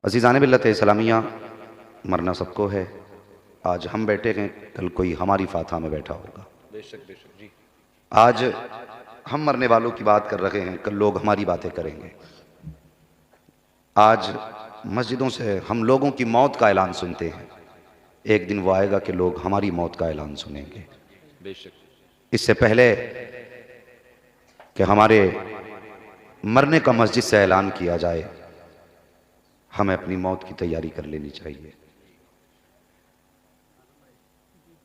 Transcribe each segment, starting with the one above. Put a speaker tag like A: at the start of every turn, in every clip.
A: अज़ीज़ान मिल्लत इस्लामिया, मरना सबको है। आज हम बैठे हैं, कल कोई हमारी फाथा में बैठा होगा।
B: बेशक बेशक जी।
A: आज हम मरने वालों की बात कर रहे हैं, कल लोग हमारी बातें करेंगे। आज मस्जिदों से हम लोगों की मौत का ऐलान सुनते हैं, एक दिन वो आएगा कि लोग हमारी मौत का ऐलान सुनेंगे।
B: बेशक
A: इससे पहले कि हमारे मरने का मस्जिद से ऐलान किया जाए, हमें अपनी मौत की तैयारी कर लेनी चाहिए।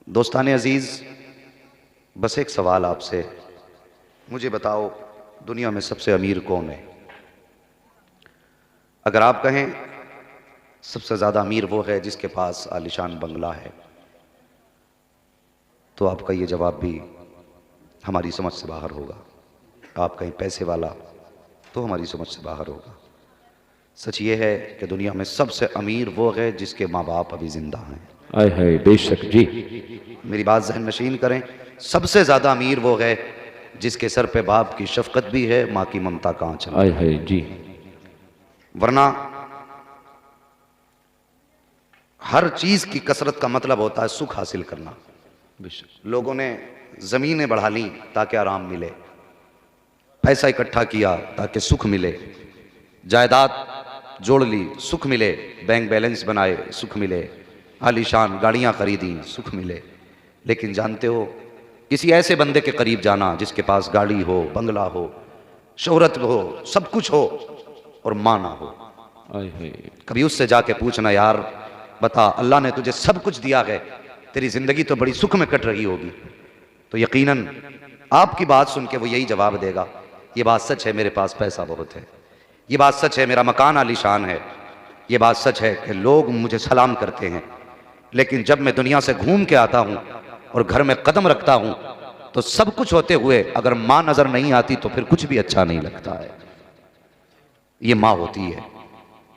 A: दोस्ताने अजीज, बस एक सवाल आपसे, मुझे बताओ दुनिया में सबसे अमीर कौन है? अगर आप कहें सबसे ज्यादा अमीर वो है जिसके पास आलिशान बंगला है, तो आपका ये जवाब भी हमारी समझ से बाहर होगा। आप कहीं पैसे वाला, तो हमारी समझ से बाहर होगा। सच ये है कि दुनिया में सबसे अमीर वो है जिसके माँ बाप अभी जिंदा हैं।
B: आय हाय बेशक जी।
A: मेरी बात ज़हन नशीन करें, सबसे ज़्यादा अमीर वो है जिसके सर पे बाप की शफकत भी है, माँ की ममता का आंचल।
B: आय हाय जी।
A: वरना हर चीज़ की कसरत का मतलब होता है सुख हासिल करना।
B: बेशक
A: लोगों ने ज़मीनें बढ़ा ली ताकि आराम मिले, पैसा इकट्ठा किया ताकि सुख मिले, जायदाद जोड़ ली सुख मिले, बैंक बैलेंस बनाए सुख मिले, आलीशान गाड़ियां खरीदी सुख मिले। लेकिन जानते हो, किसी ऐसे बंदे के करीब जाना जिसके पास गाड़ी हो, बंगला हो, शोहरत हो, सब कुछ हो और मां ना हो,
B: आय हाय
A: कभी उससे जाके पूछना, यार बता, अल्लाह ने तुझे सब कुछ दिया है, तेरी जिंदगी तो बड़ी सुख में कट रही होगी, तो यकीनन आपकी बात सुन के वो यही जवाब देगा, ये बात सच है मेरे पास पैसा बहुत है, ये बात सच है मेरा मकान आलीशान है, ये बात सच है कि लोग मुझे सलाम करते हैं, लेकिन जब मैं दुनिया से घूम के आता हूं और घर में कदम रखता हूं तो सब कुछ होते हुए अगर मां नजर नहीं आती तो फिर कुछ भी अच्छा नहीं लगता है। ये मां होती है।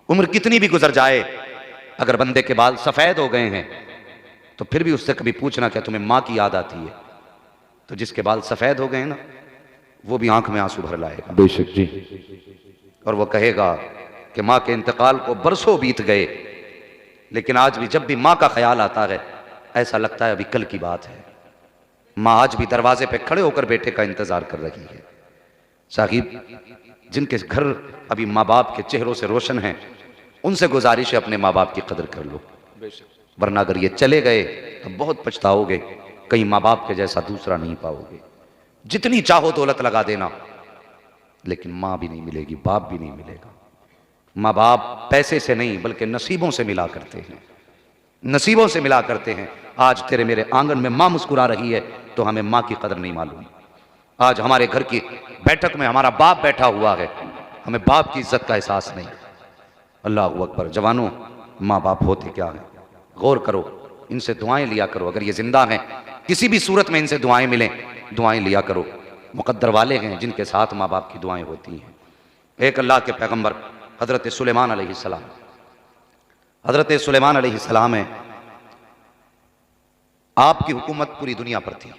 A: उम्र कितनी भी गुजर जाए, अगर बंदे के बाल सफेद हो गए हैं तो फिर भी उससे कभी पूछना क्या तुम्हें मां की याद आती है, तो जिसके बाल सफेद हो गए ना, वो भी आंख में आंसू भर लाएगा।
B: बेशक जी।
A: और वो कहेगा कि मां के इंतकाल को बरसों बीत गए, लेकिन आज भी जब भी मां का ख्याल आता है ऐसा लगता है अभी कल की बात है। मां आज भी दरवाजे पे खड़े होकर बेटे का इंतजार कर रही है। साहिब, जिनके घर अभी माँ बाप के चेहरों से रोशन हैं, उनसे गुजारिश है अपने माँ बाप की कदर कर लो, वरना अगर ये चले गए तो बहुत पछताओगे, कहीं माँ बाप के जैसा दूसरा नहीं पाओगे। जितनी चाहो दौलत लगा देना, लेकिन माँ भी नहीं मिलेगी, बाप भी नहीं मिलेगा। माँ बाप पैसे से नहीं बल्कि नसीबों से मिला करते हैं, नसीबों से मिला करते हैं। आज तेरे मेरे आंगन में माँ मुस्कुरा रही है तो हमें माँ की कदर नहीं मालूम। आज हमारे घर की बैठक में हमारा बाप बैठा हुआ है, हमें बाप की इज्जत का एहसास नहीं। अल्लाह अकबर। जवानों, माँ बाप होते क्या हैं, गौर करो, इनसे दुआएं लिया करो। अगर ये जिंदा हैं, किसी भी सूरत में इनसे दुआएं मिलें, दुआएं लिया करो। मुकद्दर वाले हैं जिनके साथ माँ बाप की दुआएं होती हैं। एक अल्लाह के पैगंबर हजरत सुलेमान अलैहिस्सलाम, हजरत सुलेमान अलैहिस्सलाम है, आपकी हुकूमत पूरी दुनिया पर थी,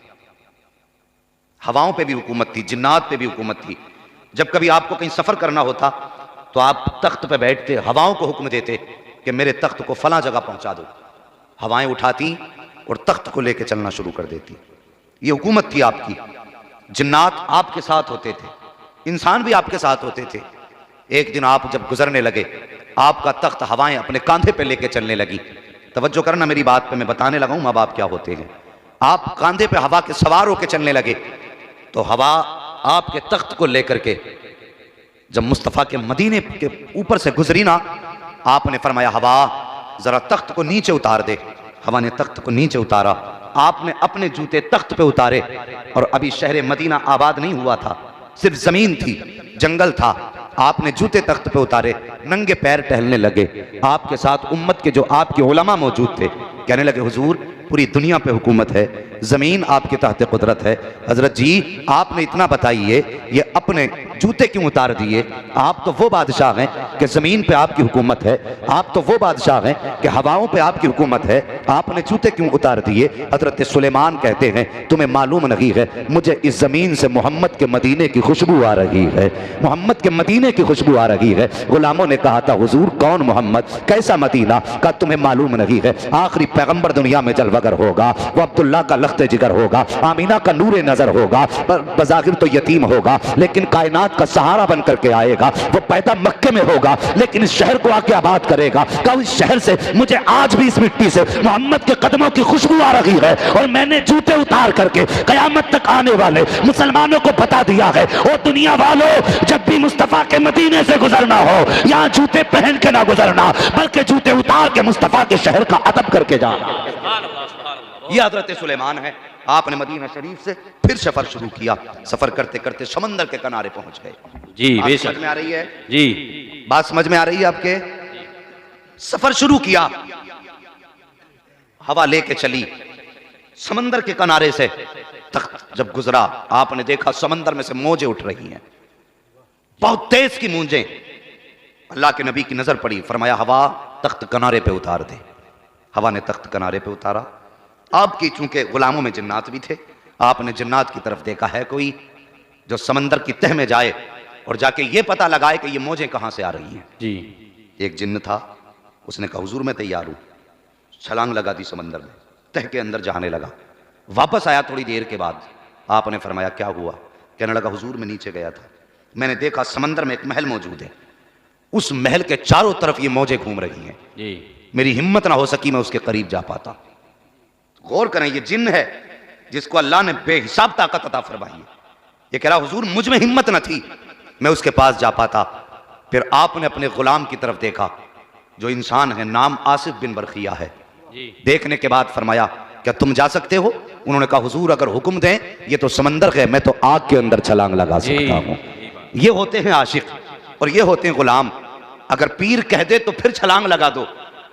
A: हवाओं पे भी हुकूमत थी, जिन्नात पे भी हुकूमत थी। जब कभी आपको कहीं सफर करना होता तो आप तख्त पे बैठते, हवाओं को हुक्म देते कि मेरे तख्त को फलां जगह पहुंचा दो, हवाएं उठाती और तख्त को लेकर चलना शुरू कर देती। ये हुकूमत थी आपकी। जिन्नात आपके साथ होते थे, इंसान भी आपके साथ होते थे। एक दिन आप जब गुजरने लगे, आपका तख्त हवाएं अपने कांधे पे लेके चलने लगी। तवज्जो करना मेरी बात पे, मैं बताने लगा हूं माँ बाप क्या होते हैं। आप कांधे पे हवा के सवार होके चलने लगे तो हवा आपके तख्त को लेकर के जब मुस्तफ़ा के मदीने के ऊपर से गुजरी ना, आपने फरमाया हवा जरा तख्त को नीचे उतार दे। हवा ने तख्त को नीचे उतारा, आपने अपने जूते तख्त पे उतारे, और अभी शहर मदीना आबाद नहीं हुआ था, सिर्फ जमीन थी, जंगल था। आपने जूते तख्त पे उतारे, नंगे पैर टहलने लगे। आपके साथ उम्मत के जो आपके उलमा मौजूद थे, कहने लगे हुजूर पूरी दुनिया पे हुकूमत है, जमीन आपके तहत कुदरत है। हजरत जी आपने इतना बताइए ये अपने जूते क्यों उतार दिए? आप तो वो बादशाह हैं कि जमीन पे आपकी हुकूमत है, आप तो वो बादशाह हैं कि हवाओं पे आपकी हुकूमत है, आपने जूते क्यों उतार दिए? हजरत सुलेमान कहते हैं तुम्हें मालूम नहीं है, मुझे इस जमीन से मोहम्मद के मदीने की खुशबू आ रही है, मोहम्मद के मदीने की खुशबू आ रही है। गुलामों ने कहा था हुजूर कौन मोहम्मद, कैसा मदीना? का तुम्हें मालूम नहीं है आखिरी पैगंबर दुनिया में जलवगर होगा, वो अब्दुल्ला का लख्ते जिगर होगा, आमीना का नूरे नजर होगा, बज़ाहिर तो यतीम होगा लेकिन कायनात का सहारा बन करके आएगा। वो पैदा मक्के में होगा लेकिन इस शहर को आके आबाद करेगा। कब इस शहर से मुझे आज भी इस मिट्टी से मोहम्मद के कदमों की खुशबू आ रही है और मैंने जूते उतार करके कयामत तक आने वाले मुसलमानों को बता दिया है ओ दुनिया वालों, जब भी मुस्तफा के मदीने से गुजरना हो यहाँ जूते पहन के ना गुजरना बल्कि जूते उतार के मुस्तफा के शहर का अदब करके जाना। ये हजरत सुलेमान है। आपने मदीना शरीफ से फिर सफर शुरू किया। सफर करते करते समंदर के किनारे पहुंच गए।
B: जी
A: बात समझ में आ रही है?
B: जी
A: बात समझ में आ रही है आपके? सफर शुरू किया, हवा लेके चली समंदर के किनारे से। तख्त जब गुजरा आपने देखा समंदर में से मौजें उठ रही हैं, बहुत तेज की मूंजें। अल्लाह के नबी की नजर पड़ी, फरमाया हवा तख्त किनारे पे उतार दे। हवा ने तख्त किनारे पे उतारा। आपकी चूंकि गुलामों में जिन्नात भी थे, आपने जिन्नात की तरफ देखा है कोई जो समंदर की तह में जाए और जाके ये पता लगाए कि ये मौजें कहां से आ रही हैं।
B: जी
A: एक जिन्न था, उसने कहा हुजूर मैं तैयार हूं। छलांग लगा दी समंदर में, तह के अंदर जाने लगा। वापस आया थोड़ी देर के बाद। आपने फरमाया क्या हुआ? कहने लगा हुजूर मैं नीचे गया था, मैंने देखा समंदर में एक महल मौजूद है, उस महल के चारों तरफ ये मौजें घूम रही हैं।
B: जी
A: मेरी हिम्मत ना हो सकी मैं उसके करीब जा पाता। गौर करें, ये जिन्न है जिसको अल्लाह ने बेहिसाब ताकत अता फरमाई है। ये कह रहा हुजूर मुझ में हिम्मत न थी मैं उसके पास जा पाता। फिर आपने अपने गुलाम की तरफ देखा जो इंसान है, नाम आसिफ बिन बरखिया है। देखने के बाद फरमाया क्या तुम जा सकते हो? उन्होंने कहा हुजूर अगर हुक्म दें, ये तो समंदर है, मैं तो आग के अंदर छलांग लगा सकता हूं। ये होते हैं आशिक और ये होते हैं गुलाम। अगर पीर कह दे तो फिर छलांग लगा दो,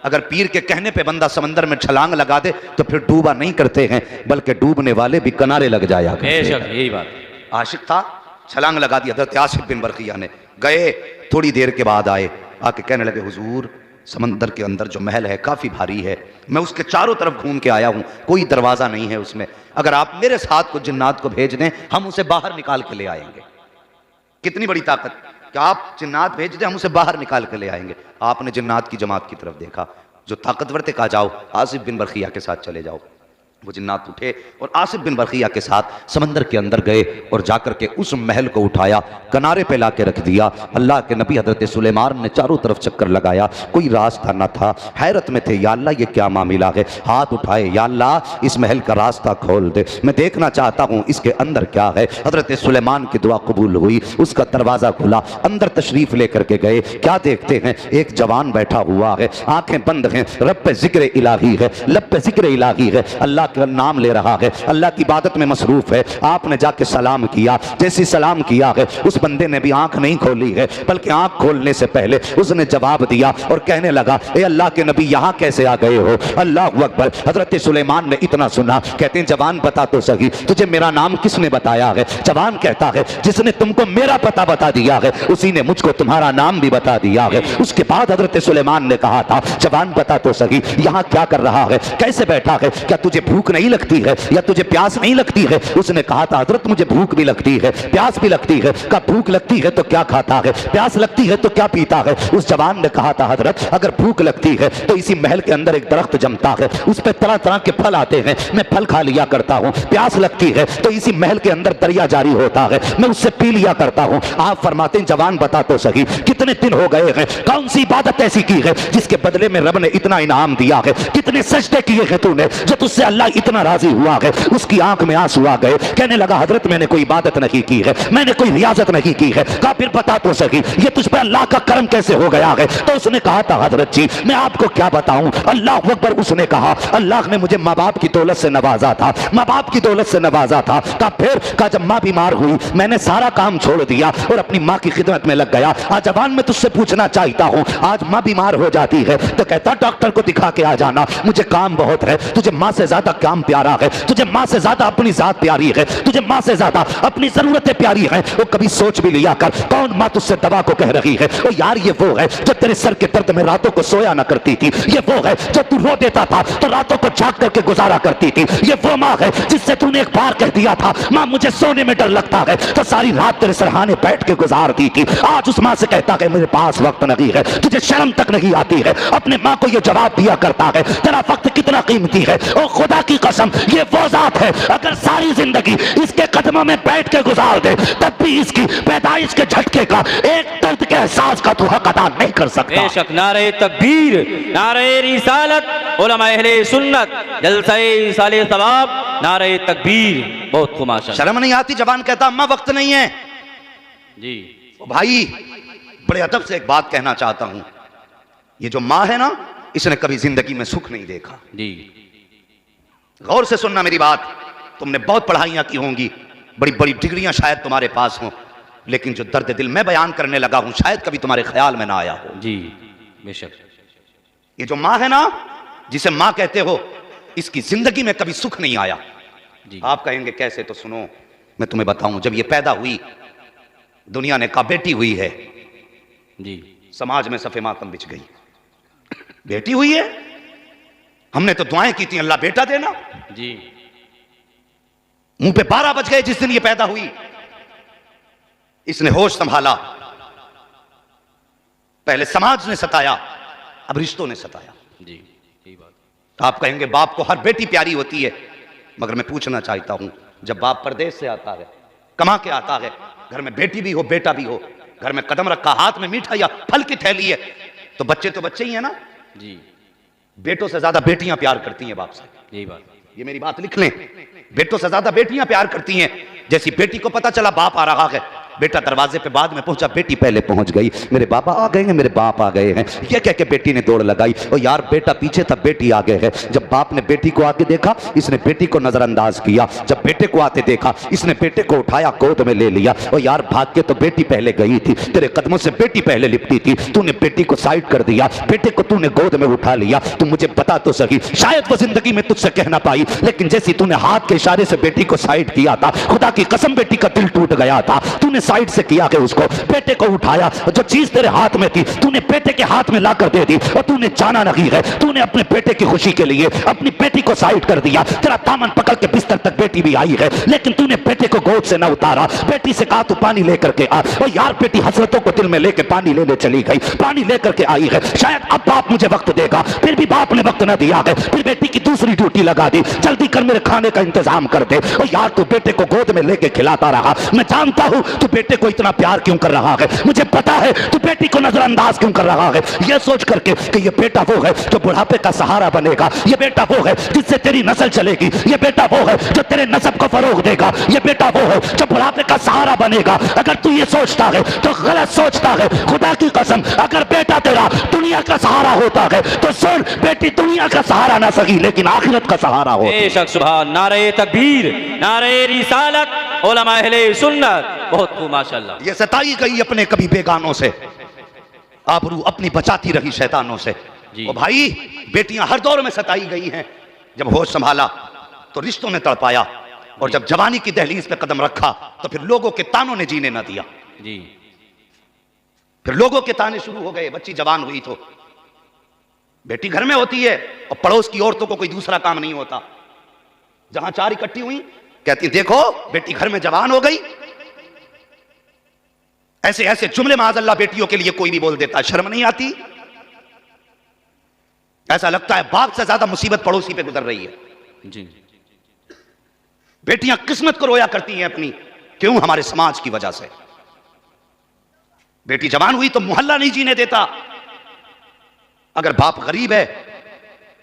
A: अगर पीर के कहने पे बंदा समंदर में छलांग लगा दे तो फिर डूबा नहीं करते हैं, बल्कि डूबने वाले भी किनारे लग जाया करते हैं।
B: यही बात।
A: आशिक था, छलांग लगा दी। हजरत आसिफ बिन बरखिया ने गए, थोड़ी देर के बाद आए, आके कहने लगे हुजूर समंदर के अंदर जो महल है काफी भारी है, मैं उसके चारों तरफ घूम के आया हूं, कोई दरवाजा नहीं है उसमें। अगर आप मेरे साथ को जिन्नात को भेज दें हम उसे बाहर निकाल के ले आएंगे। कितनी बड़ी ताकत कि आप जिन्नात भेज दें हम उसे बाहर निकाल के ले आएंगे। आपने जिन्नात की जमात की तरफ देखा, जो ताकतवर थे, कहा जाओ आसिफ बिन बरखिया के साथ चले जाओ। वो जिन्नात उठे और आसिफ बिन बरखिया के साथ समंदर के अंदर गए और जाकर के उस महल को उठाया, किनारे पे लाके रख दिया। अल्लाह के नबी हजरत सुलेमान ने चारों तरफ चक्कर लगाया, कोई रास्ता न था। हैरत में थे, या अल्लाह ये क्या मामला है। हाथ उठाए, या अल्लाह इस महल का रास्ता खोल दे, मैं देखना चाहता हूँ इसके अंदर क्या है। हजरत सुलेमान की दुआ कबूल हुई, उसका दरवाजा खुला, अंदर तशरीफ लेकर के गए। क्या देखते हैं, एक जवान बैठा हुआ है, आंखें बंद हैं, रब पे जिक्र इलाही है, लब पे जिक्र इलाही है, अल्लाह का नाम ले रहा है, अल्लाह की इबादत में मसरूफ है। आपने जाके सलाम किया, जैसे सलाम किया है उस बंदे ने भी आंख नहीं खोली है, बल्कि आंख खोलने से पहले उसने जवाब दिया और कहने लगा ए अल्लाह के नबी यहाँ कैसे आ गए हो? अल्लाह अकबर। हजरत सुलेमान ने इतना सुना, कहते हैं जवान बता तो सही तुझे मेरा नाम किसने बताया है? जवान कहता है जिसने तुमको मेरा पता बता दिया है उसी ने मुझको तुम्हारा नाम भी बता दिया है। उसके बाद हजरत सुलेमान ने कहा था जवान बता तो सही यहाँ क्या कर रहा है, कैसे बैठा है, क्या तुझे भूख नहीं लगती है या तुझे प्यास नहीं लगती है? उसने कहा था हजरत मुझे भूख भी लगती है, प्यास भी लगती है। का भूख लगती है तो क्या खाता है, प्यास लगती है तो क्या पीता है? उस जवान ने कहा था हजरत अगर भूख लगती है तो इसी महल के अंदर एक दरख्त जमता है, उस पर तरह तरह के फल आते हैं, मैं फल खा लिया करता हूँ। प्यास लगती है तो इसी महल के अंदर दरिया जारी होता है, मैं उससे पी लिया करता हूँ। आप फरमाते हैं जवान बता तो सही कितने दिन हो गए हैं, कौन सी इबादत ऐसी की है जिसके बदले में रब ने इतना इनाम दिया है, कितने सजदे किए हैं तूने जो तुझसे अल्लाह
C: अल्लाह इतना राजी हुआ है, उसकी आंख में आंसू आ गए। कहने लगा हजरत मैंने कोई इबादत नहीं की है, मैंने कोई रियाजत नहीं की है। कहा फिर बता तो सही ये तुझ पर अल्लाह का करम कैसे हो गया है? तो उसने कहा था हजरत जी मैं आपको क्या बताऊं, अल्लाह अकबर। उसने कहा अल्लाह ने मुझे माँ बाप की दौलत से नवाजा था, माँ बाप की दौलत से नवाजा था। कहा फिर? कहा जब माँ बीमार हुई मैंने सारा काम छोड़ दिया और अपनी माँ की खिदमत में लग गया। आज जवान में तुझसे पूछना चाहता हूँ, आज माँ बीमार हो जाती है तो कहता डॉक्टर को दिखा के आ जाना, मुझे काम बहुत है। तुझे माँ से ज्यादा काम प्यारा है, तुझे माँ से ज्यादा अपनी जात प्यारी है, तुझे माँ से ज्यादा अपनी जरूरतें प्यारी हैं। वो कभी सोच भी लिया कर कौन माँ तुझसे दवा को कह रही है? ओ यार ये वो है जो तेरे सर के दर्द में रातों को सोया ना करती थी, ये वो है जो तू रो देता था तो रातों को जाग करके गुजारा करती थी, ये वो माँ है जिससे तूने एक बार कह दिया था माँ मुझे सोने में डर लगता है तो सारी रात तेरे सरहाने बैठ के गुजारती थी। आज उस माँ से कहता है मेरे पास वक्त नहीं है, तुझे शर्म तक नहीं आती है अपने माँ को ये जवाब दिया करता है तेरा वक्त कितना कीमती है। ओ खुदा की कसम ये वो जात है अगर सारी जिंदगी इसके कदमों में बैठ के गुजार दे तब भी इसकी पैदाइश के झटके का एक दर्द के एहसास का तू हक अदा नहीं कर सकता।
B: बेशक नारे तकबीर, नारे रिसालत, उलमा अहले सुन्नत, जलसे साले सवाब, नारे तकबीर। बहुत खूब माशाअल्लाह।
A: शर्म नहीं आती? जवान कहता अम्मा वक्त नहीं है
B: जी
A: ओ भाई। बड़े अदब से एक बात कहना चाहता हूं, ये जो माँ है ना इसने कभी जिंदगी में सुख नहीं देखा।
B: जी
A: गौर से सुनना मेरी बात, तुमने बहुत पढ़ाइयां की होंगी, बड़ी बड़ी डिग्रियां शायद तुम्हारे पास हों, लेकिन जो दर्द दिल मैं बयान करने लगा हूं शायद कभी तुम्हारे ख्याल में ना आया हो।
B: जी बेशक।
A: ये जो माँ है ना जिसे माँ कहते हो, इसकी जिंदगी में कभी सुख नहीं आया।
B: जी
A: आप कहेंगे कैसे? तो सुनो मैं तुम्हें बताऊं। जब ये पैदा हुई दुनिया ने कहा बेटी हुई है,
B: जी
A: समाज में सफे मातम बिछ गई। बेटी हुई है, हमने तो दुआएं की थी अल्लाह बेटा देना।
B: जी
A: मुंह पे 12 बज गए जिस दिन ये पैदा हुई। इसने होश संभाला, पहले समाज ने सताया अब रिश्तों ने सताया।
B: जी यही बात।
A: आप कहेंगे बाप को हर बेटी प्यारी होती है, मगर मैं पूछना चाहता हूं जब बाप परदेश से आता है, कमा के आता है, घर में बेटी भी हो बेटा भी हो, घर में कदम रखा, हाथ में मीठा या फल की थैली है, तो बच्चे ही है ना।
B: जी
A: बेटों से ज्यादा बेटियां प्यार करती हैं बाप से।
B: यही बात।
A: ये मेरी बात लिख लें, बेटों से ज्यादा बेटियां प्यार करती हैं। जैसी बेटी को पता चला बाप आ रहा है, बेटा दरवाजे पे बाद में पहुंचा, बेटी पहले पहुंच गई। मेरे बाबा आ गए हैं, मेरे बाप आ गए हैं, ये कह के बेटी ने दौड़ लगाई। और यार बेटा पीछे था, बेटी आगे है। जब बाप ने बेटी को आगे देखा, इसने बेटी को नजरअंदाज किया। जब बेटे को आते देखा, इसने बेटे को उठाया, गोद में ले लिया। और यार भाग के तो बेटी पहले गई थी, तेरे कदमों से बेटी पहले लिपटी थी, तूने बेटी को साइड कर दिया, बेटे को तूने गोद में उठा लिया। तू मुझे बता तो सही, शायद वो जिंदगी में तुझसे कह ना पाई, लेकिन जैसी तूने हाथ के इशारे से बेटी को साइड किया था, खुदा की कसम बेटी का दिल टूट गया था। तूने साइड से किया कि उसको, बेटे को उठाया, जो चीज तेरे हाथ में थी तूने बेटे के हाथ में लाकर दे दी। और तूने जाना नहीं है, तूने अपने बेटे की खुशी के लिए अपनी बेटी को साइड कर दिया। तेरा दामन पकड़ के बिस्तर तक बेटी भी आई है, लेकिन तूने बेटे को गोद से न उतारा। बेटी से कहा तू पानी लेकर के आ। और यार बेटी हसरतों को दिल में लेके पानी लेने चली गई, पानी लेकर के आई है। शायद अब बाप मुझे वक्त देगा, फिर भी बाप ने वक्त न दिया है। फिर बेटी की दूसरी ड्यूटी लगा दी, जल्दी कर मेरे खाने का इंतजाम कर दे। और यार तू बेटे को गोद में लेके खिलाता रहा। मैं जानता हूं तू बेटे को इतना प्यार क्यों कर रहा है, मुझे पता है तू बेटी को नजरअंदाज क्यों कर रहा है, यह सोच करके कि ये बेटा वो है जो बुढ़ापे का सहारा बनेगा, ये बेटा वो है जिससे तेरी नस्ल चलेगी, ये बेटा वो है जो तेरे नस्ब को फरोग देगा, ये बेटा वो है जो बुढ़ापे का सहारा बनेगा। अगर तू ये सोचता है तो गलत सोचता है। खुदा की कसम अगर बेटा तेरा दुनिया का सहारा होता है तो सुन, बेटी दुनिया का सहारा ना सही लेकिन आखिरत का सहारा हो।
B: बेशक सुभान, नारे तकबीर, नारे रिसालत, उलमा अहले सुन्नत। बहुत खूब माशाअल्लाह।
A: ये सताई गई अपने कभी बेगानों से, आबरू अपनी बचाती रही शैतानों से। ओ भाई बेटियां हर दौर में सताई गई हैं। जब होश संभाला तो रिश्तों ने तड़पाया, और जब जवानी की दहलीज पे कदम रखा तो फिर लोगों के तानों ने जीने ना दिया।
B: जी
A: फिर लोगों के ताने शुरू हो गए। बच्ची जवान हुई तो बेटी घर में होती है और पड़ोस की औरतों को कोई दूसरा काम नहीं होता। जहां चार इकट्ठी हुई कहती देखो बेटी घर में जवान हो गई। ऐसे ऐसे जुमले माज़अल्लाह बेटियों के लिए कोई भी बोल देता है, शर्म नहीं आती? ऐसा लगता है बाप से ज्यादा मुसीबत पड़ोसी पे गुजर रही है।
B: जी
A: बेटियां किस्मत को रोया करती हैं अपनी, क्यों? हमारे समाज की वजह से। बेटी जवान हुई तो मोहल्ला नहीं जीने देता। अगर बाप गरीब है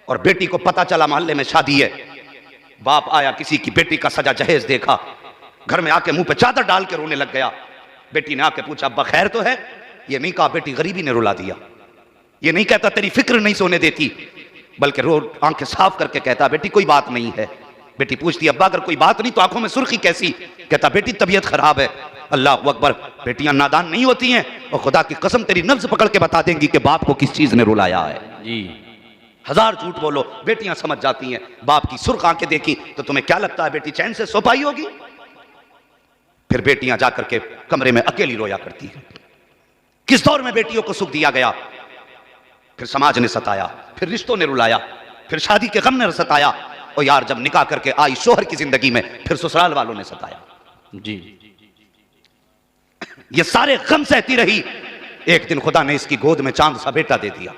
A: और बेटी को पता चला मोहल्ले में शादी है बाप आया, किसी की बेटी का सजा जहेज देखा, घर में आके मुंह पे चादर डाल के रोने लग गया। बेटी ने आके पूछा अब्बा खैर तो है? ये नहीं कहा बेटी गरीबी ने रुला दिया। ये नहीं कहता तेरी फिक्र नहीं सोने देती, बल्कि रो आंखें साफ करके कहता बेटी कोई बात नहीं है। बेटी पूछती अब्बा अगर कोई बात नहीं तो आंखों में सुर्खी कैसी? कहता बेटी तबीयत खराब है। अल्लाह अकबर, बेटियां नादान नहीं होती हैं और खुदा की कसम तेरी नब्ज पकड़ के बता देंगी कि बाप को किस चीज ने रुलाया है।
B: जी,
A: हजार झूठ बोलो, बेटियां समझ जाती हैं। बाप की सुर्ख आंखें देखी तो तुम्हें क्या लगता है बेटी चैन से सो पाई होगी? फिर बेटियां जाकर के कमरे में अकेली रोया करती हैं। किस दौर में बेटियों को सुख दिया गया? फिर समाज ने सताया, फिर रिश्तों ने रुलाया, फिर शादी के गम ने सताया, और यार जब निकाह करके आई शोहर की जिंदगी में फिर ससुराल वालों ने सताया।
B: जी,
A: ये सारे गम सहती रही। एक दिन खुदा ने इसकी गोद में चांद सा बेटा दे दिया।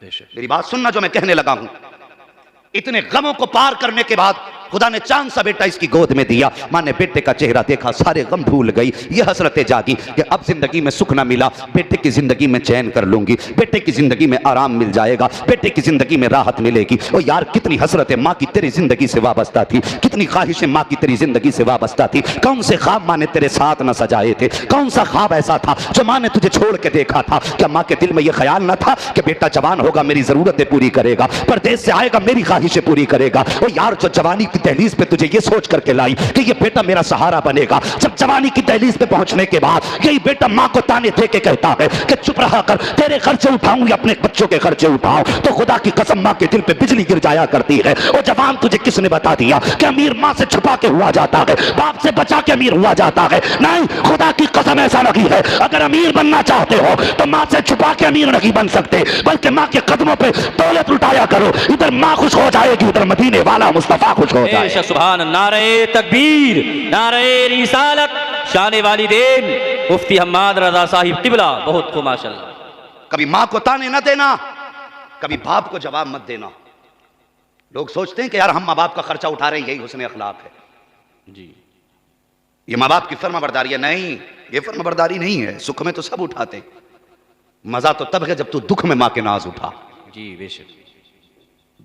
A: मेरी बात सुनना जो मैं कहने लगा हूं। इतने गमों को पार करने के बाद खुदा ने चांद सा बेटा इसकी गोद में दिया। मां ने बेटे का चेहरा देखा, सारे गम भूल गई। ये हसरतें जागी कि अब जिंदगी में सुख ना मिला, बेटे की जिंदगी में चैन कर लूंगी, बेटे की जिंदगी में आराम मिल जाएगा, बेटे की जिंदगी में राहत मिलेगी। और यार कितनी हसरतें मां की तेरी जिंदगी से वाबस्ता थी, कितनी ख्वाहिशें मां की तेरी जिंदगी से वाबस्ता थी। कौन से ख्वाब मां ने तेरे साथ न सजाए थे? कौन सा ख्वाब ऐसा था जो मां ने तुझे छोड़ के देखा था? क्या मां के दिल में यह ख्याल न था कि बेटा जवान होगा मेरी जरूरतें पूरी करेगा, परदेश से आएगा मेरी ख्वाहिशें पूरी करेगा? और यार जो जवानी की दहलीज पे तुझे ये सोच करके लाई कि ये बेटा मेरा सहारा बनेगा, जब जवानी की दहलीज पे पहुंचने के बाद यही बेटा मां को ताने दे के कहता है कि चुप रहा कर, तेरे खर्चे उठाऊं या अपने बच्चों के खर्चे उठाऊं, तो खुदा की कसम मां के दिल पे बिजली गिर जाया करती है। और जवान तुझे किसने बता दिया कि अमीर मां से छुपा के हुआ जाता है, बाप से बचा के अमीर हुआ जाता है? नहीं, खुदा की कसम ऐसा नहीं है। अगर अमीर बनना चाहते हो तो मां से छुपा के अमीर नहीं बन सकते, बल्कि मां के कदमों पे दौलत लुटाया करो। इधर मां खुश हो जाएगी, उधर मदीने वाला मुस्तफा खुश हो जाएगा।
B: सुभान, नारे तकबीर, नारे रिसालत, शान वालिदैन, मुफ्ती हम्माद रजा साहिब किबला। बहुत खूब माशाअल्लाह।
A: कभी मां को ताने न देना, कभी बाप को जवाब मत देना। लोग सोचते हैं कि यार हम माँ बाप का खर्चा उठा रहे हैं, यही हुस्न अखलाक है।
B: जी,
A: ये माँ बाप की फर्माबरदारी है। नहीं, ये फर्माबरदारी नहीं है। सुख में तो सब उठाते, मजा तो तब है जब तू दुख में मां के नाज उठा।
B: जी बेशक।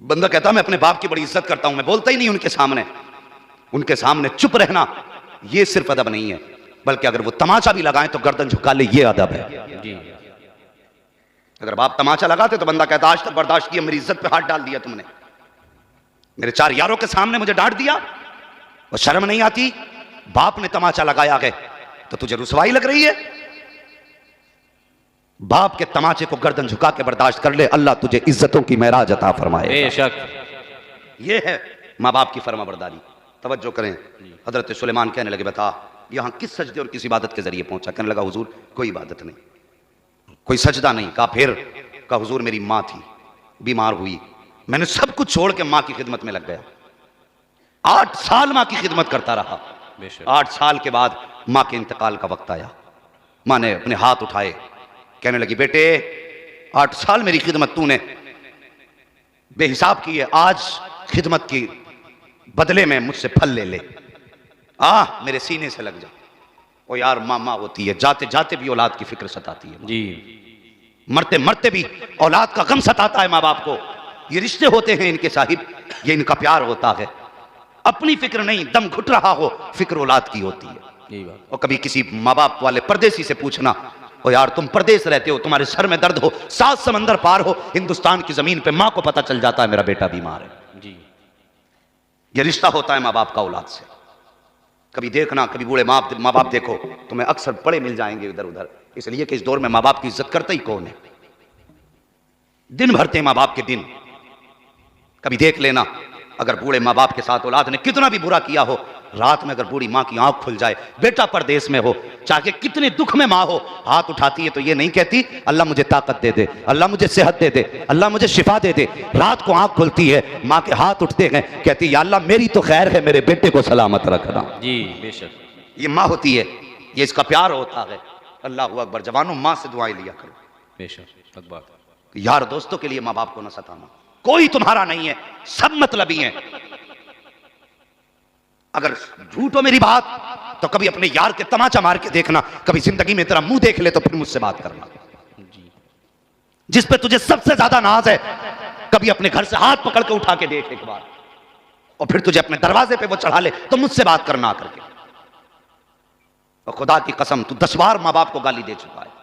A: बंदा कहता मैं अपने बाप की बड़ी इज्जत करता हूं, मैं बोलता ही नहीं उनके सामने। उनके सामने चुप रहना ये सिर्फ अदब नहीं है, बल्कि अगर वो तमाचा भी लगाएं तो गर्दन झुका ले, ये अदब है।
B: जी,
A: अगर बाप तमाचा लगाते तो बंदा कहता आज तक बर्दाश्त किया, मेरी इज्जत पे हाथ डाल दिया तुमने, मेरे चार यारों के सामने मुझे डांट दिया, और शर्म नहीं आती? बाप ने तमाचा लगाया है तो तुझे रुसवाई लग रही है? बाप के तमाचे को गर्दन झुका के बर्दाश्त कर ले, अल्लाह तुझे इज्जतों की महराज अता फरमाए।
B: बेशक।
A: ये है माँ बाप की फर्माबरदारी। तवज्जो करें। हजरत सुलेमान कहने लगे बता यहां किस सजदे और किस इबादत के जरिए पहुंचा? कहने लगा हुजूर कोई इबादत नहीं, कोई सजदा नहीं। कहा फिर? कहा हुजूर मेरी मां थी, बीमार हुई, मैंने सब कुछ छोड़ के मां की खिदमत में लग गया। 8 साल मां की खिदमत करता रहा। 8 साल के बाद मां के इंतकाल का वक्त आया। मां ने अपने हाथ उठाए, कहने लगी बेटे 8 साल मेरी खिदमत तूने बेहिसाब की है, आज खिदमत की बदले में मुझसे फल ले ले, मेरे सीने से लग जा। ओ यार मां होती है, जाते जाते भी औलाद की फिक्र सताती है।
B: जी,
A: मरते मरते भी औलाद का गम सताता है माँ बाप को। ये रिश्ते होते हैं इनके साहिब, ये इनका प्यार होता है। अपनी फिक्र नहीं, दम घुट रहा हो फिक्र औलाद की होती है।
B: यही बात।
A: और कभी किसी माँ बाप वाले परदेसी से पूछना, ओ यार तुम परदेश रहते हो, तुम्हारे सर में दर्द हो, 7 समंदर पार हो, हिंदुस्तान की जमीन पे मां को पता चल जाता है मेरा बेटा बीमार है।
B: जी,
A: ये रिश्ता होता है माँ बाप का औलाद से। कभी देखना, कभी बूढ़े माँ बाप देखो तुम्हें अक्सर बड़े मिल जाएंगे इधर उधर, इसलिए कि इस दौर में माँ बाप की इज्जत करता ही कौन है? दिन भरते माँ बाप के दिन। कभी देख लेना, अगर बूढ़े माँ बाप के साथ औलाद ने कितना भी बुरा किया हो, रात में अगर बूढ़ी माँ की आंख खुल जाए, बेटा परदेश में हो, चाहे कितने दुख में माँ हो, हाथ उठाती है तो ये नहीं कहती अल्लाह मुझे ताकत दे दे, अल्लाह मुझे सेहत दे दे, अल्लाह मुझे शिफा दे दे। रात को आंख खुलती है, माँ के हाथ उठते हैं, कहती या अल्लाह मेरी तो खैर है, मेरे बेटे को सलामत रखना।
B: जी बेशक।
A: ये माँ होती है, ये इसका प्यार होता है। अल्लाह अकबर। जवानों माँ से दुआएं लिया करो।
B: बेशक अकबर।
A: यार दोस्तों के लिए माँ बाप को न सताना, कोई तुम्हारा नहीं है, सब मतलबी हैं। अगर झूठ हो मेरी बात तो कभी अपने यार के तमाचा मार के देखना, कभी जिंदगी में तेरा मुंह देख ले तो फिर मुझसे बात करना। जिस पे तुझे सबसे ज्यादा नाज है, कभी अपने घर से हाथ पकड़ के उठा के देख एक बार। और फिर तुझे अपने दरवाजे पे वो चढ़ा ले तो मुझसे बात करना करके। और खुदा की कसम तू 10 बार मां बाप को गाली दे चुका है।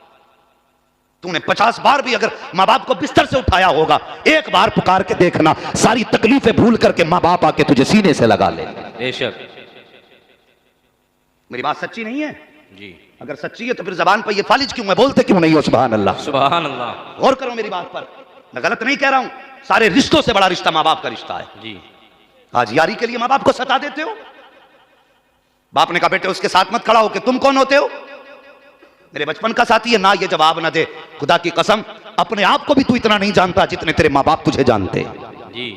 A: तूने 50 बार भी अगर मां बाप को बिस्तर से उठाया होगा, एक बार पुकार के देखना, सारी तकलीफें भूल करके मां बाप आके तुझे सीने से लगा ले।
B: बेशक।
A: मेरी बात सच्ची नहीं है?
B: जी।
A: अगर सच्ची है तो फिर जबान पर ये फालिज क्यों है, बोलते क्यों नहीं हो सुभान अल्लाह?
B: सुभान अल्लाह।
A: गौर करो मेरी बात पर, मैं गलत नहीं कह रहा हूं। सारे रिश्तों से बड़ा रिश्ता मां बाप का रिश्ता है।
B: जी।
A: आज यारी के लिए मां बाप को सता देते हो। बाप ने कहा बेटे उसके साथ मत खड़ा हो, कि तुम कौन होते हो? मेरे बचपन का साथी है ना, ये जवाब ना दे। खुदा की कसम अपने आप को भी तू इतना नहीं जानता जितने तेरे मां बाप तुझे जानते।
B: जी।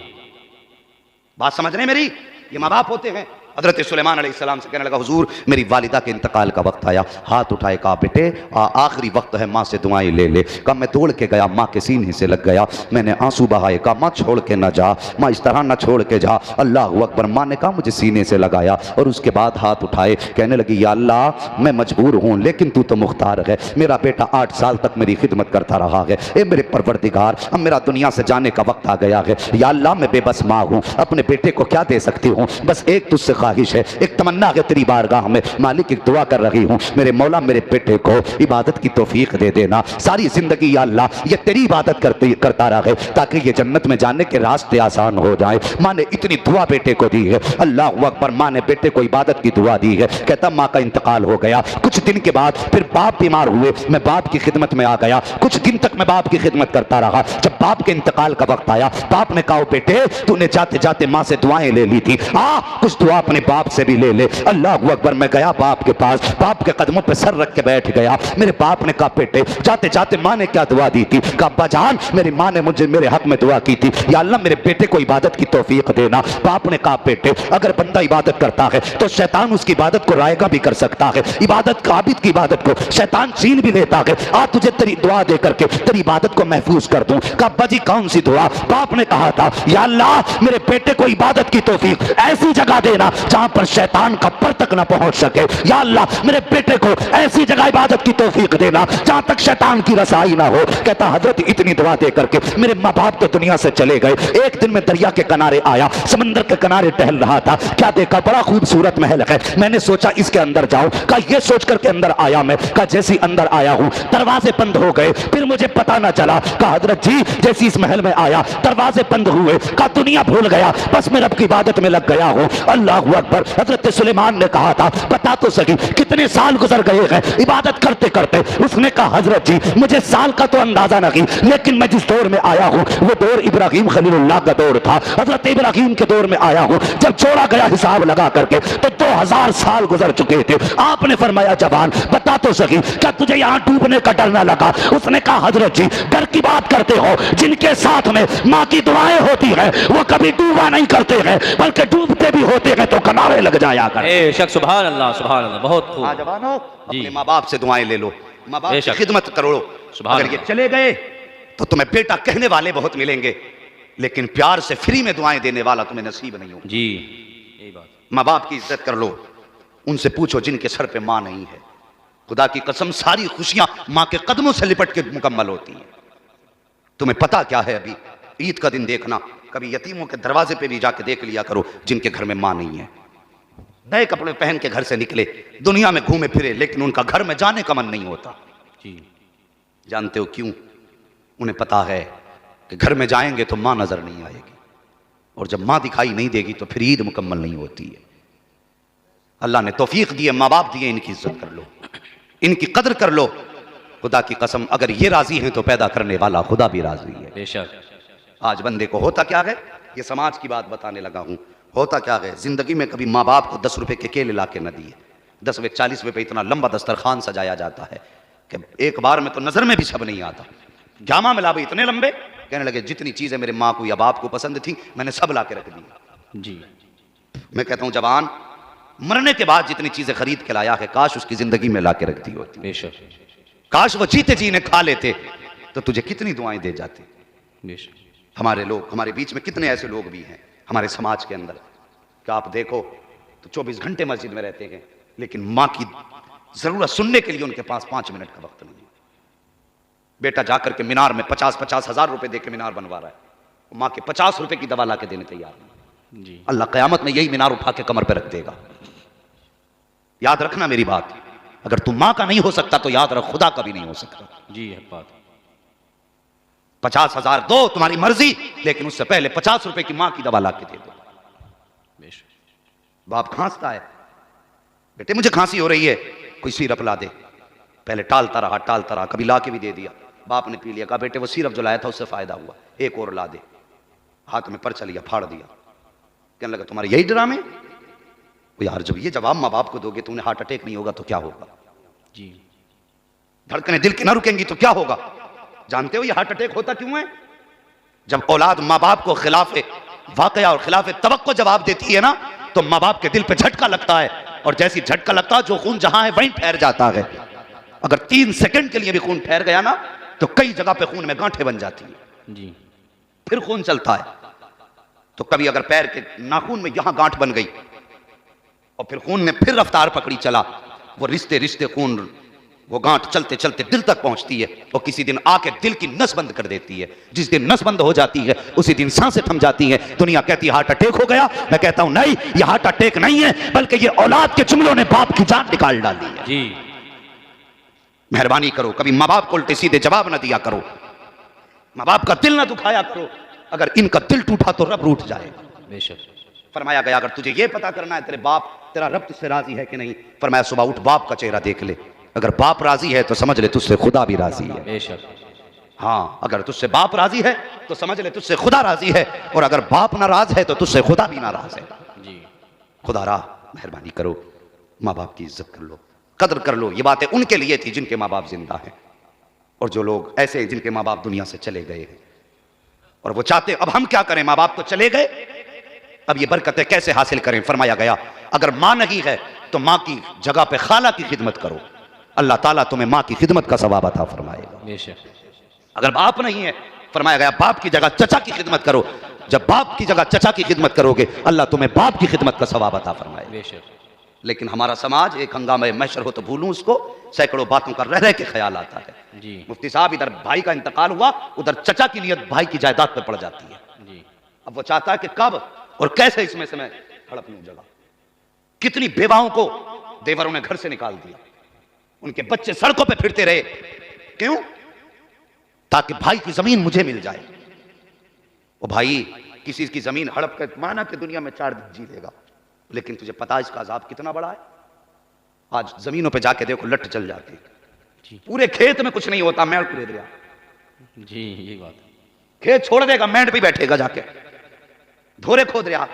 A: बात समझ रहे मेरी? ये मां बाप होते हैं। हजरत सुलेमान अलैहिस्सलाम से कहने लगा हुजूर मेरी वालिदा के इंतकाल का वक्त आया। हाथ उठाए, कहा बेटे आखिरी वक्त है, माँ से दुआएं ले ले। कहा मैं दौड़ के गया, माँ के सीने से लग गया, मैंने आंसू बहाए। कहा माँ छोड़ के ना जा, माँ इस तरह ना छोड़ के जा। अल्लाह अकबर। माँ ने कहा मुझे सीने से लगाया और उसके बाद हाथ उठाए, कहने लगी या अल्लाह मैं मजबूर हूँ लेकिन तू तो मुख्तार है। मेरा बेटा 8 साल तक मेरी खिदमत करता रहा है, ए मेरे परवरदिगार अब मेरा दुनिया से जाने का वक्त आ गया है। या अल्लाह मैं बेबस माँ हूँ, अपने बेटे को क्या दे सकती हूँ? बस एक तुझसे ख्वाहिश है, एक तमन्ना है तेरी बारगाह में। मालिक एक दुआ कर रही हूँ, मेरे मौला मेरे बेटे को इबादत की तौफीक दे देना। सारी जिंदगी या अल्लाह ये तेरी इबादत करता रहे ताकि ये जन्नत में जाने के रास्ते आसान हो जाए। माँ ने इतनी दुआ बेटे को दी है। अल्लाह अकबर। माँ ने बेटे को इबादत की दुआ दी है। कहता माँ का इंतकाल हो गया। कुछ दिन के बाद फिर बाप बीमार हुए, मैं बाप की खिदमत में आ गया। कुछ दिन तक मैं बाप की खिदमत करता रहा। जब बाप के इंतकाल का वक्त आया, बाप ने कहा बेटे तूने जाते जाते माँ से दुआएं ले ली थी, कुछ दुआ अपने बाप से भी ले ले। अल्लाह अकबर। मैं गया बाप के पास, बाप के कदमों पे सर रख के बैठ गया। मेरे बाप ने कहा बेटे जाते जाते माँ ने क्या दुआ दी थी? कहा अब्बा जान मेरी माँ ने मुझे मेरे हक में दुआ की थी, या अल्लाह मेरे बेटे को इबादत की तौफीक देना। बाप ने कहा बेटे अगर बंदा इबादत करता है तो शैतान उसकी इबादत को रायगा भी कर सकता है। इबादत का आबिद की इबादत को शैतान छीन भी लेता है। आज तुझे तेरी दुआ दे करके तेरी इबादत को महफूज कर दूं। कहा अब्बा जी कौन सी दुआ? बाप ने कहा था या अल्लाह मेरे बेटे को इबादत की तौफीक ऐसी जगह देना जहां पर शैतान का पर तक ना पहुंच सके। या अल्लाह मेरे बेटे को ऐसी जगह इबादत की तौफीक देना जहां तक शैतान की रसाई ना हो। कहता हजरत इतनी दुआ दे करके मेरे माँ बाप तो दुनिया से चले गए। एक दिन मैं दरिया के किनारे आया, समंदर के किनारे टहल रहा था। क्या देखा? बड़ा खूबसूरत महल है। मैंने सोचा इसके अंदर जाऊं। कहा ये सोच करके अंदर आया मैं। कहा जैसी अंदर आया हूं दरवाजे बंद हो गए, फिर मुझे पता ना चला। कहा हजरत जी जैसी इस महल में आया दरवाजे बंद हुए। कहा दुनिया भूल गया, बस मैं रब की इबादत में लग गया हूं। अल्लाह अकबर। हजरत सुलेमान ने कहा था बता तो सही कितने साल गुजर गए हैं इबादत करते करते? उसने कहा हजरत जी मुझे साल का तो अंदाजा नहीं, लेकिन मैं जिस दौर में आया हूं वो दौर इब्राहिम खलीलुल्लाह का दौर था। हजरत इब्राहिम के दौर में आया हूं। जब जोड़ा गया हिसाब लगा करके तो 2000 साल गुजर चुके थे। आपने फरमाया जवान बता तो सही क्या तुझे यहां डूबने का डर ना लगा? उसने कहा हजरत जी डर की बात करते हो, जिनके साथ में माँ की दुआएं होती है वो कभी डूबा नहीं करते हैं बल्कि डूबते भी होते हैं तो किनारे लग जाया कर।
B: सुभान अल्लाह सुभान अल्लाह। बहुत खूब।
A: जवानो अपने माँ बाप से दुआएं ले लो, माँ बाप की खिदमत करो। अगर ये चले गए तो तुम्हें बेटा कहने वाले बहुत मिलेंगे, लेकिन प्यार से फ्री में दुआएं देने वाला तुम्हें नसीब नहीं हो।
B: जी यही बात।
A: माँ बाप की इज्जत कर लो, उनसे पूछो जिनके सर पे माँ नहीं है। खुदा की कसम सारी खुशियां माँ के कदमों से लिपट के मुकम्मल होती हैं। तुम्हें पता क्या है? अभी ईद का दिन देखना, कभी यतीमों के दरवाजे पे भी जाके देख लिया करो जिनके घर में माँ नहीं है। नए कपड़े पहन के घर से निकले, दुनिया में घूमे फिरे, लेकिन उनका घर में जाने का मन नहीं होता।
B: जी
A: जानते हो क्यों? उन्हें पता है कि घर में जाएंगे तो माँ नजर नहीं आएगी, और जब माँ दिखाई नहीं देगी तो फिर ईद मुकम्मल नहीं होती है। अल्लाह ने तौफीक दी है, माँ बाप दिए, इनकी इज्जत कर लो, इनकी कदर कर लो। खुदा की कसम अगर ये राजी हैं तो पैदा करने वाला खुदा भी राजी है।
B: बेशक।
A: आज बंदे को होता क्या है, ये समाज की बात बताने लगा हूं, होता क्या है जिंदगी में कभी माँ बाप को 10 रुपए के केले ला के न दिए। 10वें 40वें पे इतना लंबा दस्तरखान सजाया जाता है कि एक बार में तो नजर में भी सब नहीं आता। जामा मिला भी इतने लंबे, कहने लगे जितनी चीजें मेरे माँ को या बाप को पसंद थी मैंने सब ला के रख दी।
B: जी
A: मैं कहता हूं जवान मरने के बाद जितनी चीजें खरीद के लाया है काश उसकी जिंदगी में ला के रख दी होती।
B: बेशक।
A: काश वो जीते जी ने खा लेते तो तुझे कितनी दुआएं दे जाते।
B: बेशक।
A: हमारे लोग, हमारे बीच में कितने ऐसे लोग भी हैं हमारे समाज के अंदर कि आप देखो तो 24 घंटे मस्जिद में रहते हैं, लेकिन माँ की जरूरत सुनने के लिए उनके पास 5 मिनट का वक्त नहीं है। बेटा जाकर के मीनार में 50-50 हजार रुपए दे के मीनार बनवा रहा है, माँ के 50 रुपए की दवा ला के देने तैयार नहीं।
B: जी
A: अल्लाह क़यामत में यही मीनार उठा के कमर पे रख देगा। याद रखना मेरी बात, अगर तुम मां का नहीं हो सकता तो याद रख खुदा का भी नहीं हो सकता।
B: जी है बात।
A: 50,000 दो तुम्हारी मर्जी, लेकिन उससे पहले 50 रुपए की मां की दवा ला के दे दो। बाप खांसता है, बेटे मुझे खांसी हो रही है, कोई सिरप ला दे। पहले टालता रहा, कभी ला के भी दे दिया। बाप ने पी लिया, कहा बेटे वो सिरप जो लाया था उससे फायदा हुआ, एक और ला दे। हाथ में पर्चा लिया, फाड़ दिया। कहने लगा तुम्हारे यही ड्रामे? यार जब ये जवाब माँ बाप को दोगे तो उन्हें हार्ट अटैक नहीं होगा तो क्या होगा?
B: जी
A: धड़कनें दिल की ना रुकेंगी तो क्या होगा? जानते हो ये हार्ट अटैक होता क्यों है? जब औलाद माँ बाप को खिलाफे वाकया और खिलाफे तवक्को जवाब देती है ना, तो माँ बाप के दिल पे झटका लगता है, और जैसी झटका लगता है जो खून जहां है वहीं ठहर जाता है। अगर 3 सेकंड के लिए भी खून ठहर गया ना तो कई जगह पे खून में गांठें बन जाती है,
B: जी
A: फिर खून चलता है। तो कभी अगर पैर के नाखून में यहां गांठ बन गई और फिर खून ने फिर रफ्तार पकड़ी चला, वो रिश्ते रिश्ते खून वो गांठ चलते चलते दिल तक पहुंचती है, और किसी दिन आके दिल की नस बंद कर देती है। जिस दिन नस बंद हो जाती है उसी दिन सांसें थम जाती हैं। दुनिया कहती है हार्ट अटैक हो गया, मैं कहता हूं नहीं, ये हार्ट अटैक नहीं है, बल्कि ये औलाद के जुमलों ने बाप की जान निकाल डाली है।
B: जी
A: मेहरबानी करो, कभी माँ बाप को उल्टे सीधे जवाब ना दिया करो, माँ बाप का दिल ना दुखाया करो। अगर इनका दिल टूटा तो रब रूठ जाएगा।
B: बेशक।
A: फरमाया गया अगर तुझे यह पता करना है तेरे बाप तेरा रब तुझसे राजी है कि नहीं, फरमाया सुबह उठ बाप का चेहरा देख ले, अगर बाप राजी है तो समझ ले तुझसे खुदा भी राजी है।
B: बेशक।
A: हाँ, अगर तुझसे बाप राजी है तो समझ ले तुझसे खुदा राजी है, और अगर बाप नाराज है तो तुझसे खुदा भी नाराज है।
B: जी
A: खुदा रा मेहरबानी करो, माँ बाप की इज्जत कर लो, कदर कर लो। ये बातें उनके लिए थी जिनके माँ बाप जिंदा हैं, और जो लोग ऐसे हैं जिनके माँ बाप दुनिया से चले गए हैं, और वो चाहते अब हम क्या करें, माँ बाप तो चले गए, अब ये बरकतें कैसे हासिल करें। फरमाया गया अगर माँ नहीं है तो माँ की जगह पे खाला की खिदमत करो, अल्लाह ताला तुम्हें माँ की खिदमत का सवाब अता फरमाएगा।
B: बेशक।
A: अगर बाप नहीं है, फरमाया गया बाप की जगह चचा की खिदमत करो, जब बाप की जगह चचा की खिदमत करोगे अल्लाह तुम्हें बाप की खिदमत का सवाब अता फरमाएगा।
B: बेशक।
A: लेकिन हमारा समाज एक हंगामा महशर हो तो भूलूं उसको, सैकड़ों बातों का रह रह के ख्याल आता है।
B: जी
A: मुफ्ती साहब इधर भाई का इंतकाल हुआ, उधर चचा की नियत भाई की जायदाद पे पड़ जाती है।
B: जी
A: अब वो चाहता है कि कब और कैसे इसमें से मैं हड़प लूं जगह। कितनी बेवाओं को देवरों ने घर से निकाल दिया, उनके बच्चे सड़कों पे फिरते रहे, क्यों? ताकि भाई की जमीन मुझे मिल जाए। वो भाई किसी की जमीन हड़प कर माना कि दुनिया में 4 दिन जी लेगा, लेकिन तुझे पता है इसका अजाब कितना बड़ा है। आज जमीनों पे जाके देखो लट चल जाते हैं, पूरे खेत में कुछ नहीं होता, मेड़ खरीद रहा,
B: जी यही बात है।
A: खेत छोड़ देगा, मेड़ पे बैठेगा जाके, धोरे खोद रहा।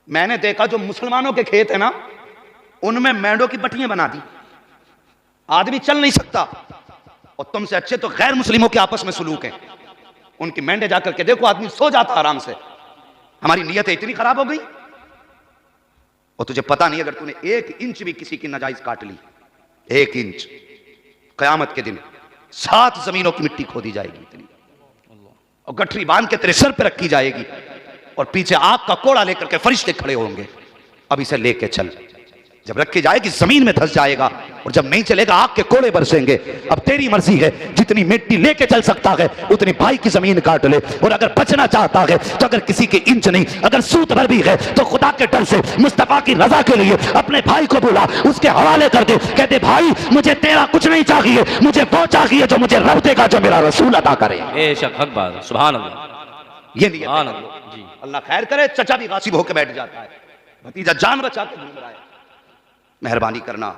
A: मैंने देखा जो मुसलमानों के खेत है ना, उनमें मेंढों की बटियां बना दी, आदमी चल नहीं सकता, और तुमसे अच्छे तो गैर मुस्लिमों के आपस में सुलूक है। उनकी मेंढे जाकर के देखो, आदमी सो जाता आराम से। हमारी नीयत इतनी खराब हो गई, और तुझे पता नहीं अगर तूने 1 इंच भी किसी की नाजायज काट ली, 1 इंच, कयामत के दिन 7 जमीनों की मिट्टी खोदी जाएगी इतनी, और गठरी बांध के तेरे सर पे रखी जाएगी, और पीछे आग का कोड़ा लेकर के फरिश्ते खड़े होंगे, अब इसे लेके चल। जब रखी जाएगी जमीन में धंस जाएगा, और जब नहीं चलेगा आग के कोड़े बरसेंगे। अब तेरी मर्जी है, जितनी मिट्टी लेके चल सकता है उतनी भाई की जमीन काट ले, और अगर बचना चाहता है तो अगर किसी के इंच नहीं, अगर सूत भर भी है तो खुदा के डर से मुस्तफा की रजा के लिए अपने भाई को बुला, उसके हवाले कर दे, कहते भाई मुझे तेरा कुछ नहीं चाहिए, मुझे वो चाहिए जो मुझे रब देगा, जो मेरा रसूल अदा करे।
B: बेशक हक बात, सुभान अल्लाह।
A: ये नहीं
B: सुभान अल्लाह। जी
A: अल्लाह खैर करे, चचा भी गासिब होकर बैठ जाता है, भतीजा जान बचा के घूम रहा है। मेहरबानी करना,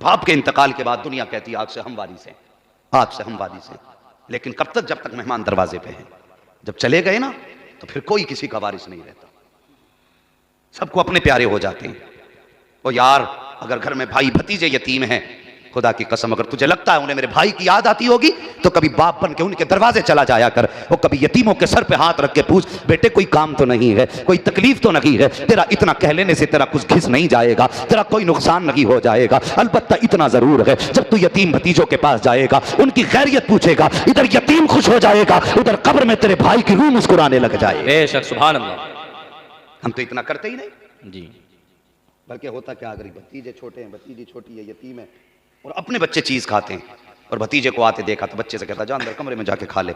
A: बाप के इंतकाल के बाद दुनिया कहती है आज से हम वारिस हैं, आज से हम वारिस हैं, लेकिन कब तक? जब तक मेहमान दरवाजे पे हैं। जब चले गए ना तो फिर कोई किसी का वारिस नहीं रहता, सबको अपने प्यारे हो जाते हैं। और यार अगर घर में भाई भतीजे यतीम हैं, खुदा की कसम अगर तुझे लगता है उन्हें मेरे भाई की याद आती होगी तो कभी बाप बन के उनके दरवाजे चला जाया कर, और कभी यतीमों के सर पे हाथ रख के पूछ, बेटे कोई काम तो नहीं है, कोई तकलीफ तो नहीं है, तेरा इतना कह लेने से तेरा कुछ घिस नहीं जाएगा, तेरा कोई नुकसान नहीं हो जाएगा। अलबत्ता इतना जरूर है, जब तू यतीम भतीजों के पास जाएगा, उनकी खैरियत पूछेगा, इधर यतीम खुश हो जाएगा, उधर कब्र में तेरे भाई की रूह मुस्कुराने लग जाए।
B: बेशक सुभान अल्लाह।
A: हम तो इतना करते ही नहीं।
B: जी
A: बल्कि होता क्या, अगर भतीजे छोटे हैं, भतीजी छोटी है, यतीम है, और अपने बच्चे चीज खाते हैं, और भतीजे को आते देखा तो बच्चे से कहता जा अंदर कमरे में जाके खा ले,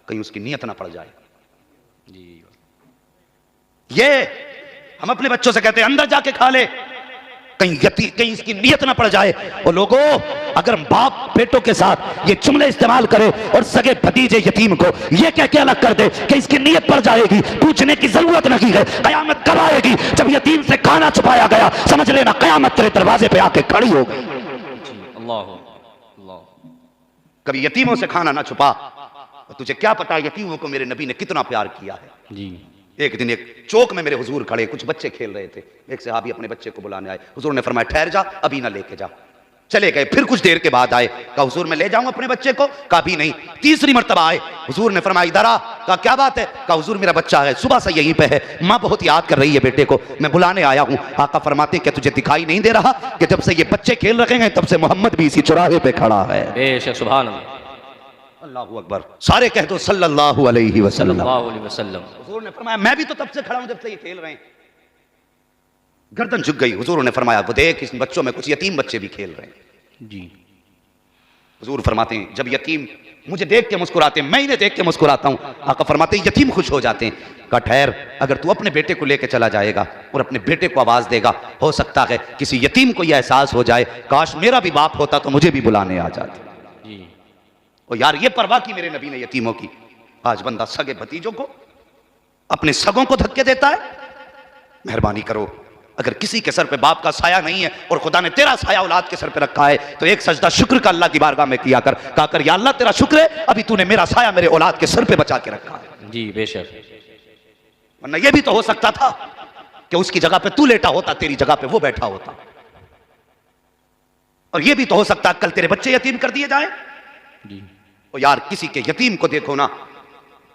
A: कहीं उसकी नीयत ना पड़ जाए।
B: जी
C: ये हम अपने बच्चों से कहते हैं अंदर जाके खा ले, कहीं इसकी नीयत ना पड़ जाए। और लोगों, अगर बाप बेटों के साथ ये जुमले इस्तेमाल करे और सगे भतीजे यतीम को ये कह के अलग कर दे कि इसकी नीयत पड़ जाएगी, पूछने की जरूरत नहीं है। कयामत कब आएगी? जब यतीम से खाना छुपाया गया, समझ लेना कयामत तेरे दरवाजे पे आके खड़ी हो गई।
B: अल्लाह अल्लाह।
C: कभी यतीमों से खाना ना छुपा, और तुझे क्या पता यतीमों को मेरे नबी ने कितना प्यार किया है।
B: जी।
C: एक दिन एक चौक में मेरे हुजूर खड़े, कुछ बच्चे खेल रहे थे। एक सहाबी अपने बच्चे को बुलाने आए, हुजूर ने फरमाया ठहर जा, अभी ना लेके जा। चले गए, फिर कुछ देर के बाद आए, कहा हुजूर मैं ले जाऊं अपने बच्चे को, कहा भी नहीं। तीसरी मर्तबा आए, हुजूर ने फरमाया इधर आ, कहा क्या बात है, कहा हुजूर मेरा बच्चा है, सुबह से यहीं पे है, माँ बहुत याद कर रही है बेटे को, मैं बुलाने आया हूं। आका फरमाते क्या तुझे दिखाई नहीं दे रहा कि जब से ये बच्चे खेल रहे हैं तब से मोहम्मद भी इसी चौराहे पे खड़ा है।
B: बेशक सुभान अल्लाह।
C: अल्लाहू अकबर, सारे कह दो सल्लल्लाहु अलैहि वसल्लम।
B: वसल्लम।
C: हुजूर ने फरमाया मैं भी तो तब से खड़ा हूं जब से ये खेल रहे हैं। गर्दन झुक गई। हुजूर ने फरमाया वो देख इस बच्चों में कुछ यतीम बच्चे भी खेल रहे हैं।
B: जी।
C: हुजूर फरमाते हैं जब यतीम मुझे देख के मुस्कुराते हैं, मैं इन्हें देख के मुस्कुराता हूं। आका फरमाते हैं यतीम खुश हो जाते हैं। कहा ठहर, अगर तू अपने बेटे को लेकर चला जाएगा और अपने बेटे को आवाज देगा, हो सकता है किसी यतीम को यह एहसास हो जाए काश मेरा भी बाप होता तो मुझे भी बुलाने आ जाते। और यार ये परवाह की मेरे नबी ने यतीमों की। आज बंदा सगे भतीजों को, अपने सगों को धक्के देता है। मेहरबानी करो, अगर किसी के सर पे बाप का साया नहीं है और खुदा ने तेरा साया औलाद के सर पे रखा है तो एक सजदा शुक्र का अल्लाह की बारगाह में किया कर। कहा कर या अल्लाह तेरा शुक्र है अभी तूने मेरा साया मेरे औलाद के सर पे बचा के रखा है।
B: जी बेशक।
C: वरना यह भी तो हो सकता था कि उसकी जगह पे तू लेटा होता, तेरी जगह पे वो बैठा होता। और यह भी तो हो सकता कल तेरे बच्चे यतीम कर दिए जाए।
B: जी।
C: और यार किसी के यतीम को देखो ना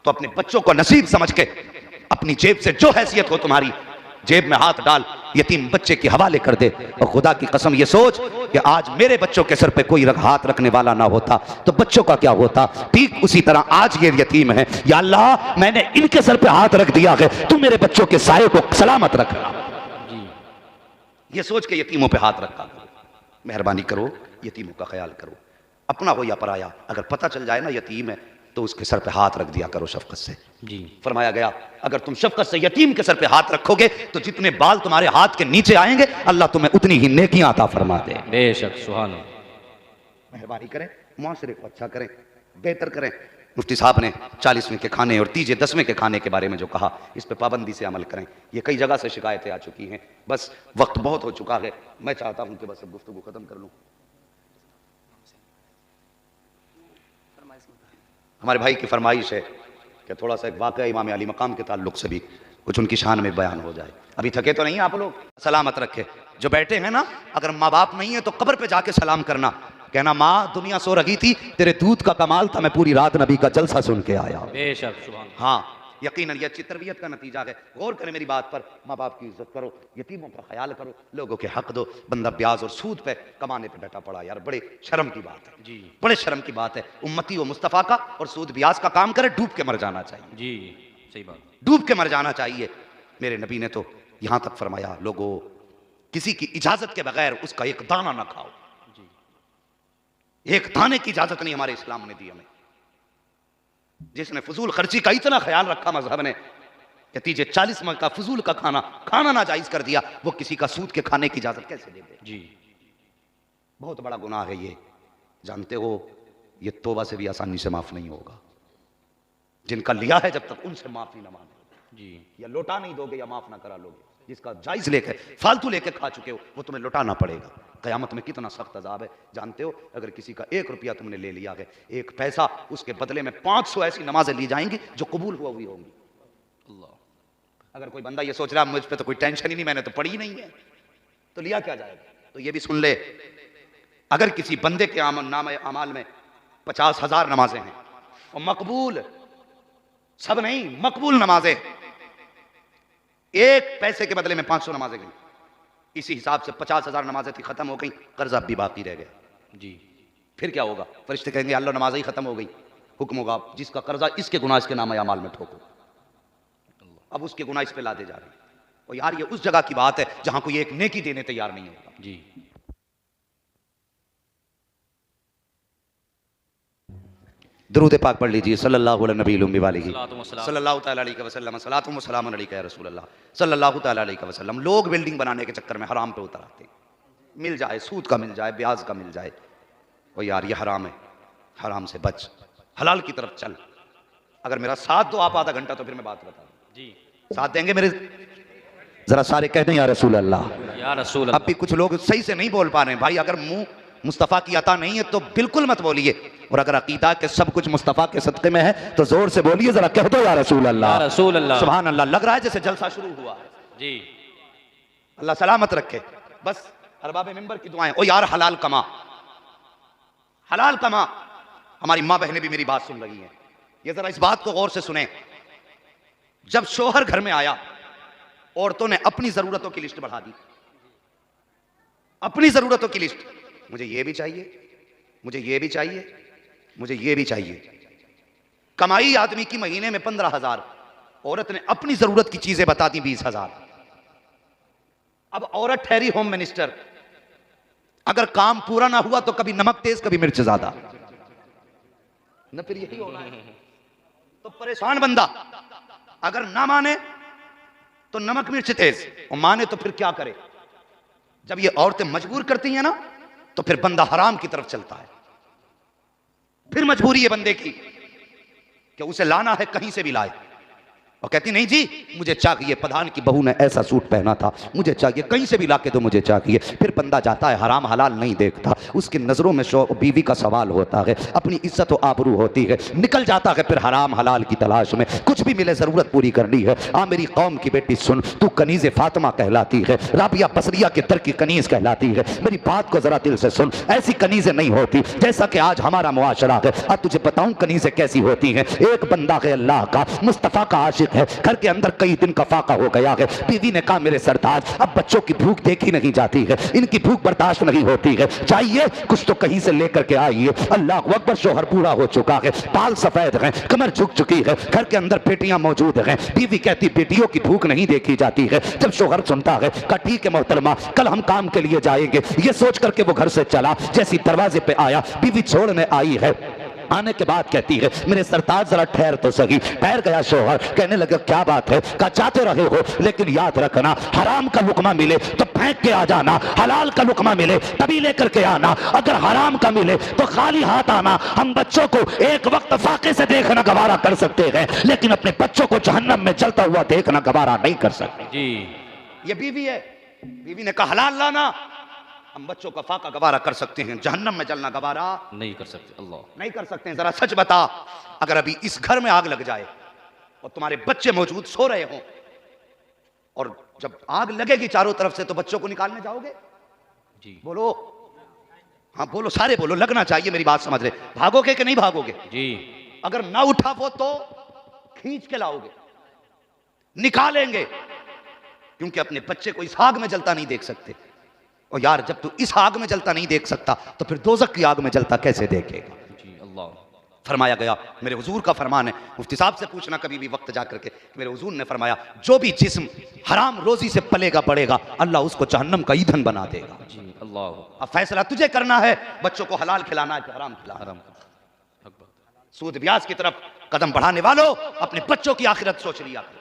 C: तो अपने बच्चों को नसीब समझ के अपनी जेब से जो हैसियत हो तुम्हारी जेब में हाथ डाल, यतीम बच्चे के हवाले कर दे। और खुदा की कसम ये सोच कि आज मेरे बच्चों के सर पे कोई हाथ रखने वाला ना होता तो बच्चों का क्या होता। ठीक उसी तरह आज ये यतीम है, या अल्लाह मैंने इनके सर पे हाथ रख दिया है, तू मेरे बच्चों के साये को सलामत रखना। ये सोच के यतीमों पे हाथ रखा करो। मेहरबानी करो, यतीमों का ख्याल करो, अपना हो या पराया। अगर पता चल जाए ना यतीम है तो उसके सर पे हाथ रख दिया करो शफकत से। जी। फरमाया गया अगर तुम शफकत से यतीम के सर पे हाथ रखोगे तो जितने बाल तुम्हारे हाथ के नीचे आएंगे अल्लाह तुम्हें उतनी ही नेकियां अता फरमा दे।
B: बेशक सुभान अल्लाह।
C: मेहरबानी करें, मुआशरे को अच्छा करें, बेहतर करें। मुफ्ती साहब ने 40वें के खाने और तीजे 10वें के खाने के बारे में जो कहा, इस पे पाबंदी से अमल करें। ये कई जगह से शिकायतें आ चुकी हैं। बस वक्त बहुत हो चुका है, मैं चाहता हूं कि बस अब गुफ्तगू खत्म कर लूं। हमारे भाई की फरमाइश है कि थोड़ा सा एक वाक़या इमाम अली मकाम के ताल्लुक से भी कुछ उनकी शान में बयान हो जाए। अभी थके तो नहीं आप लोग? सलामत रखे। जो बैठे हैं ना, अगर माँ बाप नहीं है तो कब्र पे जाके सलाम करना, कहना माँ दुनिया सो रही थी, तेरे दूध का कमाल था, मैं पूरी रात नबी का जलसा सुन के आया।
B: बेशक सुभान।
C: हाँ, यकीनन ये अच्छी तरबियत का नतीजा है। गौर करें मेरी बात पर, माँ बाप की इज्जत करो, यतीमों का ख्याल करो, लोगों के हक दो। बंदा ब्याज और सूद पे कमाने पे बैठा पड़ा, यार बड़े शर्म की बात है। जी बड़े शर्म की बात है। उम्मती व मुस्तफ़ा का और सूद ब्याज का काम करे, डूब के मर जाना चाहिए। जी सही बात, डूब के मर जाना चाहिए। मेरे नबी ने तो यहां तक फरमाया लोगों किसी की इजाजत के बगैर उसका एक दाना ना खाओ। एक दाने की इजाजत नहीं हमारे इस्लाम ने दी हमें। जिसने फजूल खर्ची का इतना ख्याल रखा मजहब ने कि तीजे 40 मन का फजूल का खाना नाजायज कर दिया, वो किसी का सूद के खाने की इजाजत कैसे दे दे? जी बहुत बड़ा गुनाह है ये, जानते हो। ये तौबा से भी आसानी से माफ नहीं होगा। जिनका लिया है जब तक उनसे माफी ना मांगे जी, या लौटा नहीं दोगे या माफ ना करा लोगे। जिसका जायज लेके फालतू लेके खा चुके हो वो तुम्हें लौटाना पड़ेगा। कयामत में कितना सख्त अजाब है जानते हो। अगर किसी का 1 रुपया तुमने ले लिया है, 1 पैसा, उसके बदले में 500 ऐसी नमाजें ली जाएंगी जो कबूल हुई होंगी। अल्लाह। अगर कोई बंदा ये सोच रहा है मुझ पे तो कोई टेंशन ही नहीं, मैंने तो पढ़ी ही नहीं है, तो लिया क्या जाएगा? तो ये भी सुन ले, अगर किसी बंदे के नाम अमाल में 50,000 नमाजें हैं और मकबूल, सब नहीं मकबूल नमाजें, 1 पैसे के बदले में 500 नमाजें गई, इसी हिसाब से 50,000 नमाजें थी, खत्म हो गई, कर्जा भी बाकी रह गया। जी फिर क्या होगा? फरिश्ते कहेंगे अल्लाह नमाज़ ही खत्म हो गई। हुक्म होगा जिसका कर्जा इसके गुनाह इसके नाम अमाल में ठोको। अब उसके गुनाह इस पे लादे जा रहे हैं। और यार ये उस जगह की बात है जहां कोई एक नेकी देने तैयार नहीं होगा। जी
A: दरूद पाक पढ़ लीजिए सल्लल्लाहु अलैहि नबी उम्मी वाली
B: सलातो
A: सल्लल्लाहु तआला अलैहि वसल्लम सलातु व सलामुन अलैका या रसूल अल्लाह सल्लल्लाहु तआला अलैहि वसल्लम। लोग बिल्डिंग बनाने के चक्कर में हराम पे उतर आते हैं, मिल जाए सूद का मिल जाए, ब्याज का मिल जाए, ओ यार ये हराम है, हराम से बच, हलाल की तरफ चल। अगर मेरा साथ दो आप आधा घंटा तो फिर मैं बात बता
B: जी।
A: साथ देंगे मेरे? जरा सारे कहते हैं या रसूल अल्लाह।
B: या रसूल
A: अब भी कुछ लोग सही से नहीं बोल पा रहे हैं भाई। अगर मुंह मुस्तफ़ा की अता नहीं है तो बिल्कुल मत बोलिए, और अगर अकीदा के सब कुछ मुस्तफ़ा के सदक़े में है तो जोर से बोलिए, जरा कह दो या रसूल अल्लाह।
B: या रसूल अल्लाह।
A: सुभान अल्लाह। लग रहा है जैसे जलसा शुरू हुआ
B: जी।
A: अल्लाह सलामत रखे। बस अरबाब मिंबर की दुआएं। ओ यार हलाल कमा, हलाल कमा। हमारी माँ बहनें भी मेरी बात सुन रही हैं, ये जरा इस बात को गौर से सुने। जब शोहर घर में आया, औरतों ने अपनी जरूरतों की लिस्ट बढ़ा दी, अपनी जरूरतों की लिस्ट। मुझे ये भी चाहिए, मुझे ये भी चाहिए, मुझे ये भी चाहिए। कमाई आदमी की महीने में 15,000, औरत ने अपनी जरूरत की चीजें बता दी 20,000। अब औरत ठहरी होम मिनिस्टर, अगर काम पूरा ना हुआ तो कभी नमक तेज कभी मिर्च ज्यादा, न फिर यही होना है। तो परेशान बंदा अगर ना माने तो नमक मिर्च तेज, और माने तो फिर क्या करे? जब ये औरतें मजबूर करती हैं ना तो फिर बंदा हराम की तरफ चलता है। फिर मजबूरी है बंदे की कि उसे लाना है, कहीं से भी लाए, और कहती नहीं जी मुझे चाहिए, प्रधान की बहू ने ऐसा सूट पहना था, मुझे चाहिए, कहीं से भी लाके तो मुझे चाहिए। फिर बंदा जाता है, हराम हलाल नहीं देखता, उसकी नजरों में बीवी का सवाल होता है, अपनी इज्जत और आबरू होती है, निकल जाता है फिर हराम हलाल की तलाश में। कुछ भी मिले जरूरत पूरी करनी है। मेरी कौम की बेटी सुन, तू कनीज फातिमा कहलाती है, राबिया बसरिया के दर की कनीज कहलाती है। मेरी बात को जरा दिल से सुन, ऐसी कनीजें नहीं होती जैसा कि आज हमारा मुआशरा है। अब तुझे बताऊं कनीजें कैसी होती हैं। एक बंदा है अल्लाह का, मुस्तफा का आशिक है, घर के अंदर कई दिन का फाका हो गया है। बीवी ने कहा मेरे सरताज अब बच्चों की भूख देखी नहीं जाती है, इनकी भूख बर्दाश्त नहीं होती है, चाहिए कुछ तो कहीं से लेकर के आइए। अल्लाह अकबर। शोहर बूढ़ा हो चुका है, बाल सफेद हैं, कमर झुक चुकी है, घर के अंदर पेटियां मौजूद हैं। बीवी कहती बेटियों की भूख नहीं देखी जाती है। जब शोहर सुनता है, कहा ठीक है मोहतरमा, कल हम काम के लिए जाएंगे। ये सोच करके वो घर से चला, जैसी दरवाजे पे आया बीवी छोड़ने आई है। आने के बाद कहती है मेरे सरताज जरा ठहर तो सही। ठहर गया शोहर, कहने लगा क्या बात है? कहा चाहते रहे हो लेकिन याद रखना, हराम का लुकमा मिले तो फेंक के आ जाना, हलाल का लुकमा मिले तभी लेकर के आना। अगर हराम का मिले तो खाली हाथ आना। हम बच्चों को एक वक्त फाके से देखना गवारा कर सकते हैं, लेकिन अपने बच्चों को जहन्नम में जलता हुआ देखना गवारा नहीं कर सकते
B: जी।
A: ये बीवी है, बीवी ने कहा हलाल लाना। हम बच्चों का फाका गवारा कर सकते हैं, जहन्नम में जलना गवारा
B: नहीं कर सकते। अल्लाह
A: नहीं कर सकते हैं। जरा सच बता, अगर अभी इस घर में आग लग जाए और तुम्हारे बच्चे मौजूद सो रहे हों, और जब आग लगेगी चारों तरफ से तो बच्चों को निकालने जाओगे?
B: जी।
A: बोलो, हाँ बोलो, सारे बोलो, लगना चाहिए मेरी बात समझ रहे। भागोगे कि नहीं भागोगे?
B: जी।
A: अगर ना उठा वो तो खींच के लाओगे, निकालेंगे, क्योंकि अपने बच्चे को इस आग में जलता नहीं देख सकते। और यार जब तू इस आग में जलता नहीं देख सकता तो फिर दोजख की आग में जलता कैसे देखेगा?
B: जी। अल्लाह।
A: फरमाया गया, मेरे हुजूर का फरमान है, मुफ्ती साहब से पूछना कभी भी वक्त जाकर के, मेरे हुजूर ने फरमाया जो भी जिस्म हराम रोजी से पलेगा पड़ेगा अल्लाह उसको जहन्नम का ईंधन बना देगा।
B: जी। अल्लाह।
A: अब फैसला तुझे करना है, बच्चों को हलाल खिलाना है कि हराम खिलाना।
B: हराम।
A: सूद ब्याज की तरफ कदम बढ़ाने वालों, अपने बच्चों की आखिरत सोच लिया करो।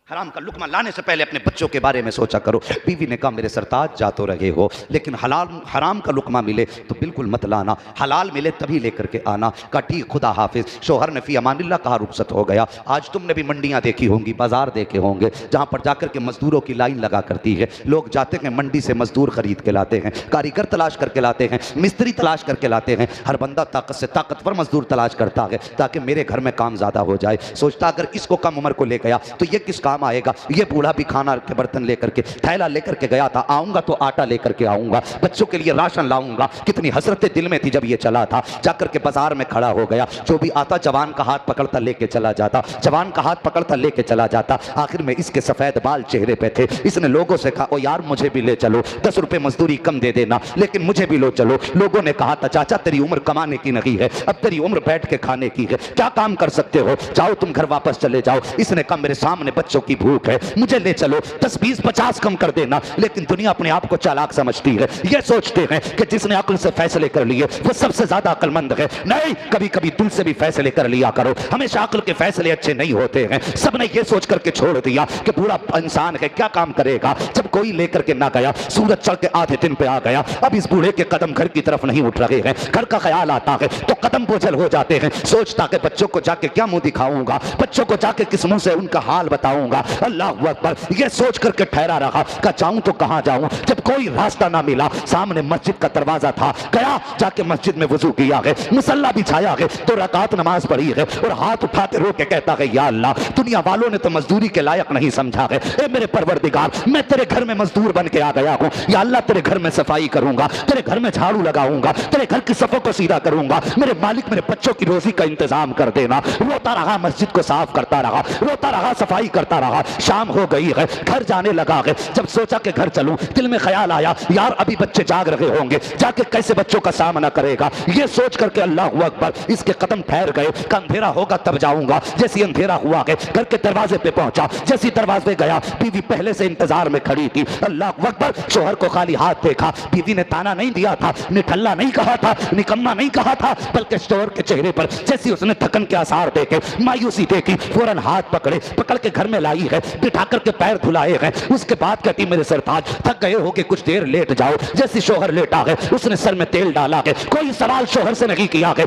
A: हराम का लुकमा लाने से पहले अपने बच्चों के बारे में सोचा करो। बीवी ने कहा मेरे सरताज जा तो रहे हो, लेकिन हराम का लुकमा मिले तो बिल्कुल मत लाना, हलाल मिले तभी लेकर के आना। कहा ठीक, खुदा हाफिज। शोहर ने फी अमानिल्लाह कहा, रुखसत हो गया। आज तुमने भी मंडियां देखी होंगी, बाजार देखे होंगे, जहां पर जाकर के मजदूरों की लाइन लगा करती है। लोग जाते हैं मंडी से मजदूर खरीद के लाते हैं, कारीगर तलाश करके लाते हैं, मिस्त्री तलाश करके लाते हैं। हर बंदा ताकत से ताकतवर मजदूर तलाश करता है ताकि मेरे घर में काम ज्यादा हो जाए। सोचता अगर इसको कम उम्र को ले गया तो ये किस काम आएगा? ये बूढ़ा भी खाना के बर्तन लेकर के, थैला लेकर के गया था, आऊंगा तो आटा लेकर के आऊंगा, बच्चों के लिए राशन लाऊंगा। कितनी हसरतें दिल में थी जब ये चला था। जाकर के बाजार में खड़ा हो गया, जो भी आता जवान का हाथ पकड़ता लेके चला जाता, जवान का हाथ पकड़ता लेके चला जाता। आखिर में इसके सफेद बाल चेहरे पे थे। इसने लोगों से कहा ओ यार मुझे भी ले चलो, 10 रुपए मजदूरी कम दे देना, लेकिन मुझे भी लो चलो। लोगों ने कहा था चाचा तेरी उम्र कमाने की नहीं है, अब तेरी उम्र बैठ के खाने की है, क्या काम कर सकते हो, जाओ तुम घर वापस चले जाओ। इसने कहा मेरे सामने बच्चों
C: की भूख है, मुझे ले चलो, 10 20 50 कम कर देना। लेकिन दुनिया अपने आप को चालाक समझती है, ये सोचते हैं कि जिसने अक्ल से फैसले कर लिए वो सबसे ज्यादा अक्लमंद है। नहीं, कभी कभी दिल से भी फैसले कर लिया करो, हमेशा अक्ल के फैसले अच्छे नहीं होते हैं। सबने ये सोच करके छोड़ दिया कि बूढ़ा इंसान है, क्या काम करेगा, जब कोई लेकर के ना गया, सूरज चढ़ के आधे दिन पे आ गया, अब इस बूढ़े के कदम घर की तरफ नहीं उठ रहे हैं, घर का ख्याल आता है तो कदम बोझल हो जाते हैं। सोचता कि बच्चों को जाके क्या मुंह दिखाऊंगा, बच्चों को जाके किस मुंह से उनका हाल बताऊंगा। अल्लाह अकबर, ये सोच करके ठहरा रहा कि जाऊं तो कहां जाऊं। जब कोई रास्ता ना मिला, सामने मस्जिद का दरवाजा था, गया, जाके मस्जिद में वजू किया है, मुसल्ला बिछाया है, तो रकात नमाज पढ़ी है और हाथ उठाते रो के कहता है, या अल्लाह, दुनिया वालों ने तो मजदूरी के लायक नहीं समझा है, ए मेरे परवरदिगार, मैं तेरे घर में मजदूर बन के आ गया हूं। या अल्लाह, तेरे घर में सफाई करूंगा, तेरे घर में झाड़ू लगाऊंगा, तेरे घर की सफों को सीधा करूंगा, मेरे मालिक मेरे बच्चों की रोजी का इंतजाम कर देना। रोता रहा, मस्जिद को साफ करता रहा, रोता रहा, सफाई करता रहा। शाम हो गई है, घर जाने लगा है। जब सोचा कि घर चलूं, दिल में ख्याल आया, यार अभी बच्चे जाग रहे होंगे, जाके कैसे बच्चों का सामना करेगा। ये सोच करके अल्लाह अकबर, इसके कदम ठहर गए कि अंधेरा होगा तब जाऊंगा। जैसे अंधेरा हुआ है, घर के दरवाजे पे पहुंचा, जैसे दरवाजे गया, बीवी पहले से इंतजार में खड़ी थी। अल्लाह अकबर, शोहर को खाली हाथ देखा, बीवी ने ताना नहीं दिया था, निठल्ला नहीं कहा था, निकम्मा नहीं कहा था, बल्कि शोहर के चेहरे पर जैसे उसने थकन के आसार देखे, मायूसी देखी, फौरन हाथ पकड़ के घर में लाई है, बिठा करके पैर धुलाए हैं। उसके बाद कहती, मेरे सरताज, थक गए हो कि कुछ देर लेट जाओ। जैसे शोहर लेटा है, उसने सर में तेल डाला है, कोई सवाल शोहर से नहीं किया है।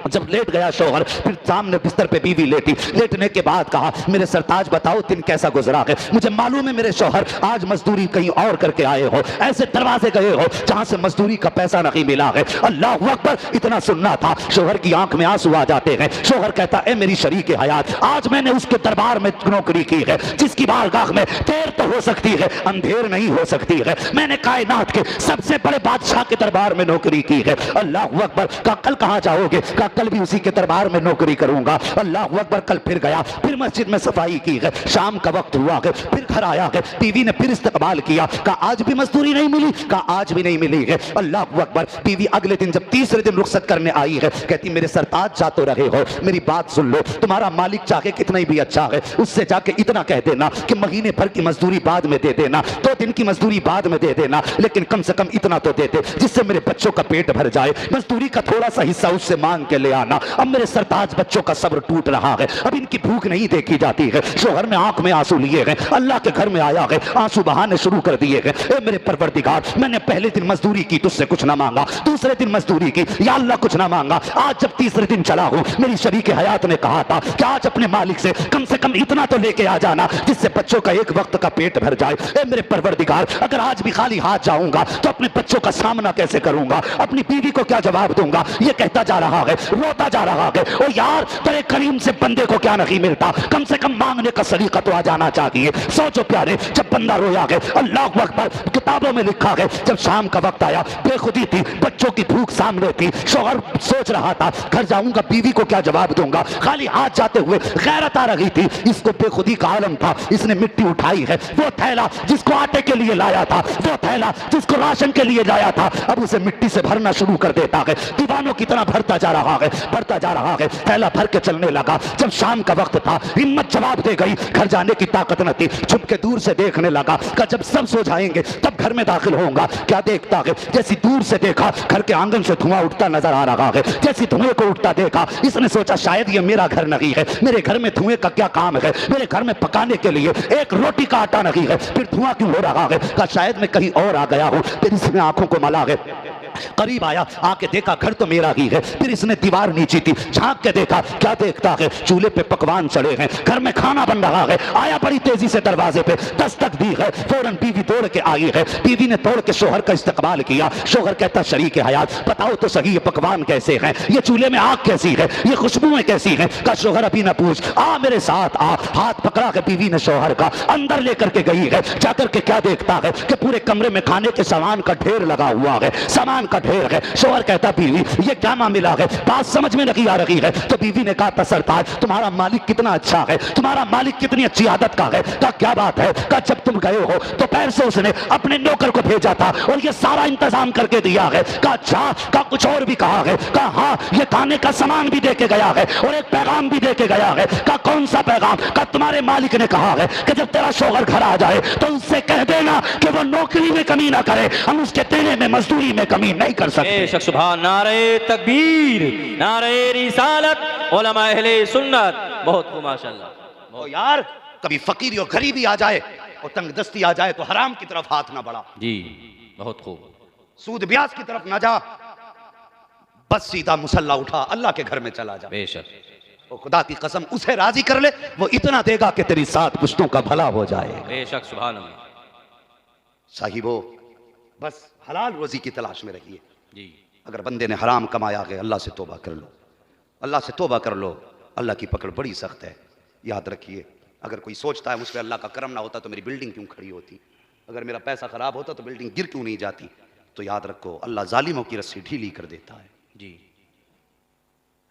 C: जब लेट गया शोहर, फिर सामने बिस्तर पे बीवी लेटी, लेटने के बाद कहा, मेरे सरताज बताओ दिन कैसा गुजरा है। मुझे मालूम है मेरे शोहर आज मजदूरी कहीं और करके आए हो, ऐसे दरवाजे गए हो जहां से मजदूरी का पैसा नहीं मिला है। अल्लाह अकबर, इतना सुनना था, शोहर की आंख में आंसू आ जाते हैं। शोहर कहता, ए मेरी शरीक हयात, आज मैंने उसके दरबार में नौकरी की है जिसकी बारगाह में देर तो हो सकती है, अंधेर नहीं हो सकती है। मैंने कायनात के सबसे बड़े बादशाह के दरबार में नौकरी की है। अल्लाह अकबर, का कल कहां जाओगे, का कल भी उसी के दरबार में नौकरी करूंगा। अल्लाह अकबर, कल फिर गया, फिर मस्जिद में सफाई की है, शाम का वक्त हुआ है, फिर घर आया है, बीवी ने फिर इस्तकबाल किया, का आज भी मजदूरी नहीं मिली, का आज भी नहीं मिली है। अल्लाह अकबर, बीवी अगले दिन जब तीसरे दिन रुखसत करने आई है, कहती, मेरे सरताज जा तो रहे हो, मेरी बात सुन लो, तुम्हारा मालिक चाहे कितना भी अच्छा है, उससे जाके इतना कह देना कि महीने भर की मजदूरी बाद में दे देना, 2 दिन की मजदूरी बाद में दे देना, लेकिन कम से कम इतना तो दे दे जिससे मेरे बच्चों का पेट भर जाए। मजदूरी का थोड़ा सा हिस्सा उससे मांग के ले आना। अब मेरे सरताज बच्चों का सब्र टूट रहा है, अब इनकी भूख नहीं देखी जाती है। शोहर ने आंख में आंसू लिए हैं, अल्लाह के घर में आया है, आंसू बहाने शुरू कर दिए हैं। ए मेरे परवरदिगार, मैंने पहले दिन मजदूरी की, तुझसे कुछ ना मांगा, दूसरे दिन मजदूरी की, या अल्लाह कुछ ना मांगा, आज जब तीसरे दिन चला हूं, मेरी शरीक हयात ने कहा था कि आज अपने मालिक से कम इतना तो लेके आ जाना जिससे बच्चों का एक वक्त का पेट भर जाए। ए मेरे परवरदिगार, अगर आज भी खाली हाथ जाऊंगा तो अपने बच्चों का सामना कैसे करूंगा, अपनी बीवी को क्या जवाब दूंगा। ये कहता जा रहा है, रोता जा रहा है, ओ यार तेरे करीम से बंदे को क्या नहीं मिलता, कम से कम मांगने का सलीका तो आ जाना चाहिए। सोचो प्यारे, जब बंदा रोया है, अल्लाह अकबर, किताबों में लिखा है, जब शाम का वक्त आया, बेखुदी थी, बच्चों की भूख सामने थी, शौहर सोच रहा था घर जाऊंगा, बीवी को क्या जवाब दूंगा, खाली हाथ जाते हुए गैरत आ रही थी। इसको बेखुदी का आलम था, इसने मिट्टी उठाई है, वो थैला जिसको आटे के लिए लाया था, वो थैला जिसको राशन के लिए लाया था, अब उसे मिट्टी से भरना शुरू कर देता है, दीवानों की तरह भरता जा रहा है, भरता जा रहा है, थैला भर के चलने लगा। जब शाम का वक्त था, हिम्मत जवाब दे गई, घर जाने की ताकत न थी, छुप के दूर से देखने लगा, जब सब सो जाएंगे तब घर में दाखिल होऊंगा। क्या देखता है, जैसी दूर से देखा, घर के आंगन से धुआं उठता नजर आ रहा है, जैसी धुएं को उठता देखा, इसने सोचा शायद ये मेरा घर नहीं है, मेरे घर में धुएं का क्या काम है, मेरे घर में पकाने के लिए एक रोटी का आटा नहीं है, फिर धुआं क्यों हो रहा है, का शायद मैं कहीं और आ गया हूं। फिर इसने आंखों को मला है, करीब आया, आके देखा घर तो मेरा ही है, फिर इसने दीवार नीची थी, झांक के देखा, क्या देखता है, चूल्हे पे पकवान चढ़े हैं, घर में खाना बन रहा है, आया बड़ी तेजी से दरवाजे पे, दस्तक दी है, फौरन बीवी दौड़ के आई है, बीवी ने दौड़ के शोहर का इस्तकबाल किया। शोहर कहता, शरीक हयात बताओ तो सही, ये पकवान कैसे हैं, ये चूल्हे में आग कैसी है, ये खुशबुएं कैसी हैं। का शोहर अभी न पूछ, आ मेरे साथ आ। हाथ पकड़ा के बीवी ने शोहर का अंदर लेकर के गई है, जाकर के क्या देखता है कि पूरे कमरे में खाने के सामान का ढेर लगा हुआ है, सामान का ढेर है। शोहर कहता बीवी ये क्या मामला है, बात समझ में नहीं आ रही है। तो बीवी ने कहा सरताज तुम्हारा मालिक कितना अच्छा है, तुम्हारा मालिक कितनी अच्छी आदत का है। कहा क्या बात है। कहा जब तुम गए हो तो पैर से उसने अपने नौकर को भेजा था और ये सारा इंतजाम करके दिया है। कहा अच्छा। कहा कुछ और भी कहा है। कहा हाँ ये खाने का सामान भी देके गया है और एक पैगाम भी देके गया है। कहा कौन सा पैगाम। कहा तुम्हारे मालिक ने कहा है कि जब तेरा शौहर घर आ जाए तो उससे कह देना कि वो नौकरी में कमी ना करे, हम उसके देने में मजदूरी में कमी नहीं कर सकते।
B: बेशक सुभान। नारे तकबीर, नारे रिसालत, उलमा अहले सुन्नत। बहुत खूब माशाअल्लाह।
A: ओ यार कभी फकीरी और गरीबी आ जाए और तंगदस्ती आ जाए तो हराम की तरफ हाथ ना बढ़ा।
B: जी बहुत खूब।
A: सूद ब्याज की तरफ ना जा, बस सीधा मुसल्ला उठा अल्लाह के घर में चला जा।
B: बेशक।
A: वो खुदा की कसम उसे राजी कर ले, वो इतना देगा कि तेरी 7 पुश्तों का भला हो जाए।
B: बेशक सुभान अल्लाह।
A: साहिबो बस हलाल रोजी की तलाश में रहिए।
B: जी
A: अगर बंदे ने हराम कमाया है अल्लाह से तौबा कर लो, अल्लाह से तौबा कर लो। अल्लाह की पकड़ बड़ी सख्त है, याद रखिए। अगर कोई सोचता है मुझ पर अल्लाह का करम ना होता तो मेरी बिल्डिंग क्यों खड़ी होती, अगर मेरा पैसा खराब होता तो बिल्डिंग गिर क्यों नहीं जाती, तो याद रखो अल्लाह जालिमों की रस्सी ढीली कर देता है।
B: जी।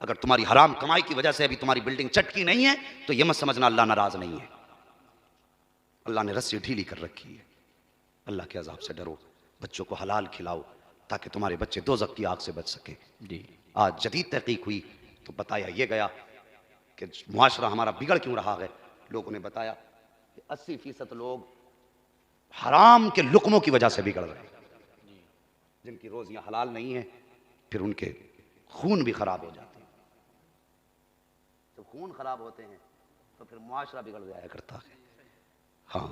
A: अगर तुम्हारी हराम कमाई की वजह से अभी तुम्हारी बिल्डिंग चटकी नहीं है तो यह मत समझना अल्लाह नाराज नहीं है। अल्लाह ने रस्सी ढीली कर रखी है। अल्लाह के अजाब से डरो, बच्चों को हलाल खिलाओ ताकि तुम्हारे बच्चे दोज़ख की आग से बच सके।
B: जी।
A: आज जदीद तहकीक हुई तो बताया यह गया कि मुआशरा हमारा बिगड़ क्यों रहा है। लोगों ने बताया कि 80% लोग हराम के लुकमों की वजह से बिगड़ रहे हैं। जिनकी रोजियां हलाल नहीं है फिर उनके खून भी खराब हो जाते हैं। जब खून खराब होते हैं तो फिर मुआशरा बिगड़ जाया करता है। हाँ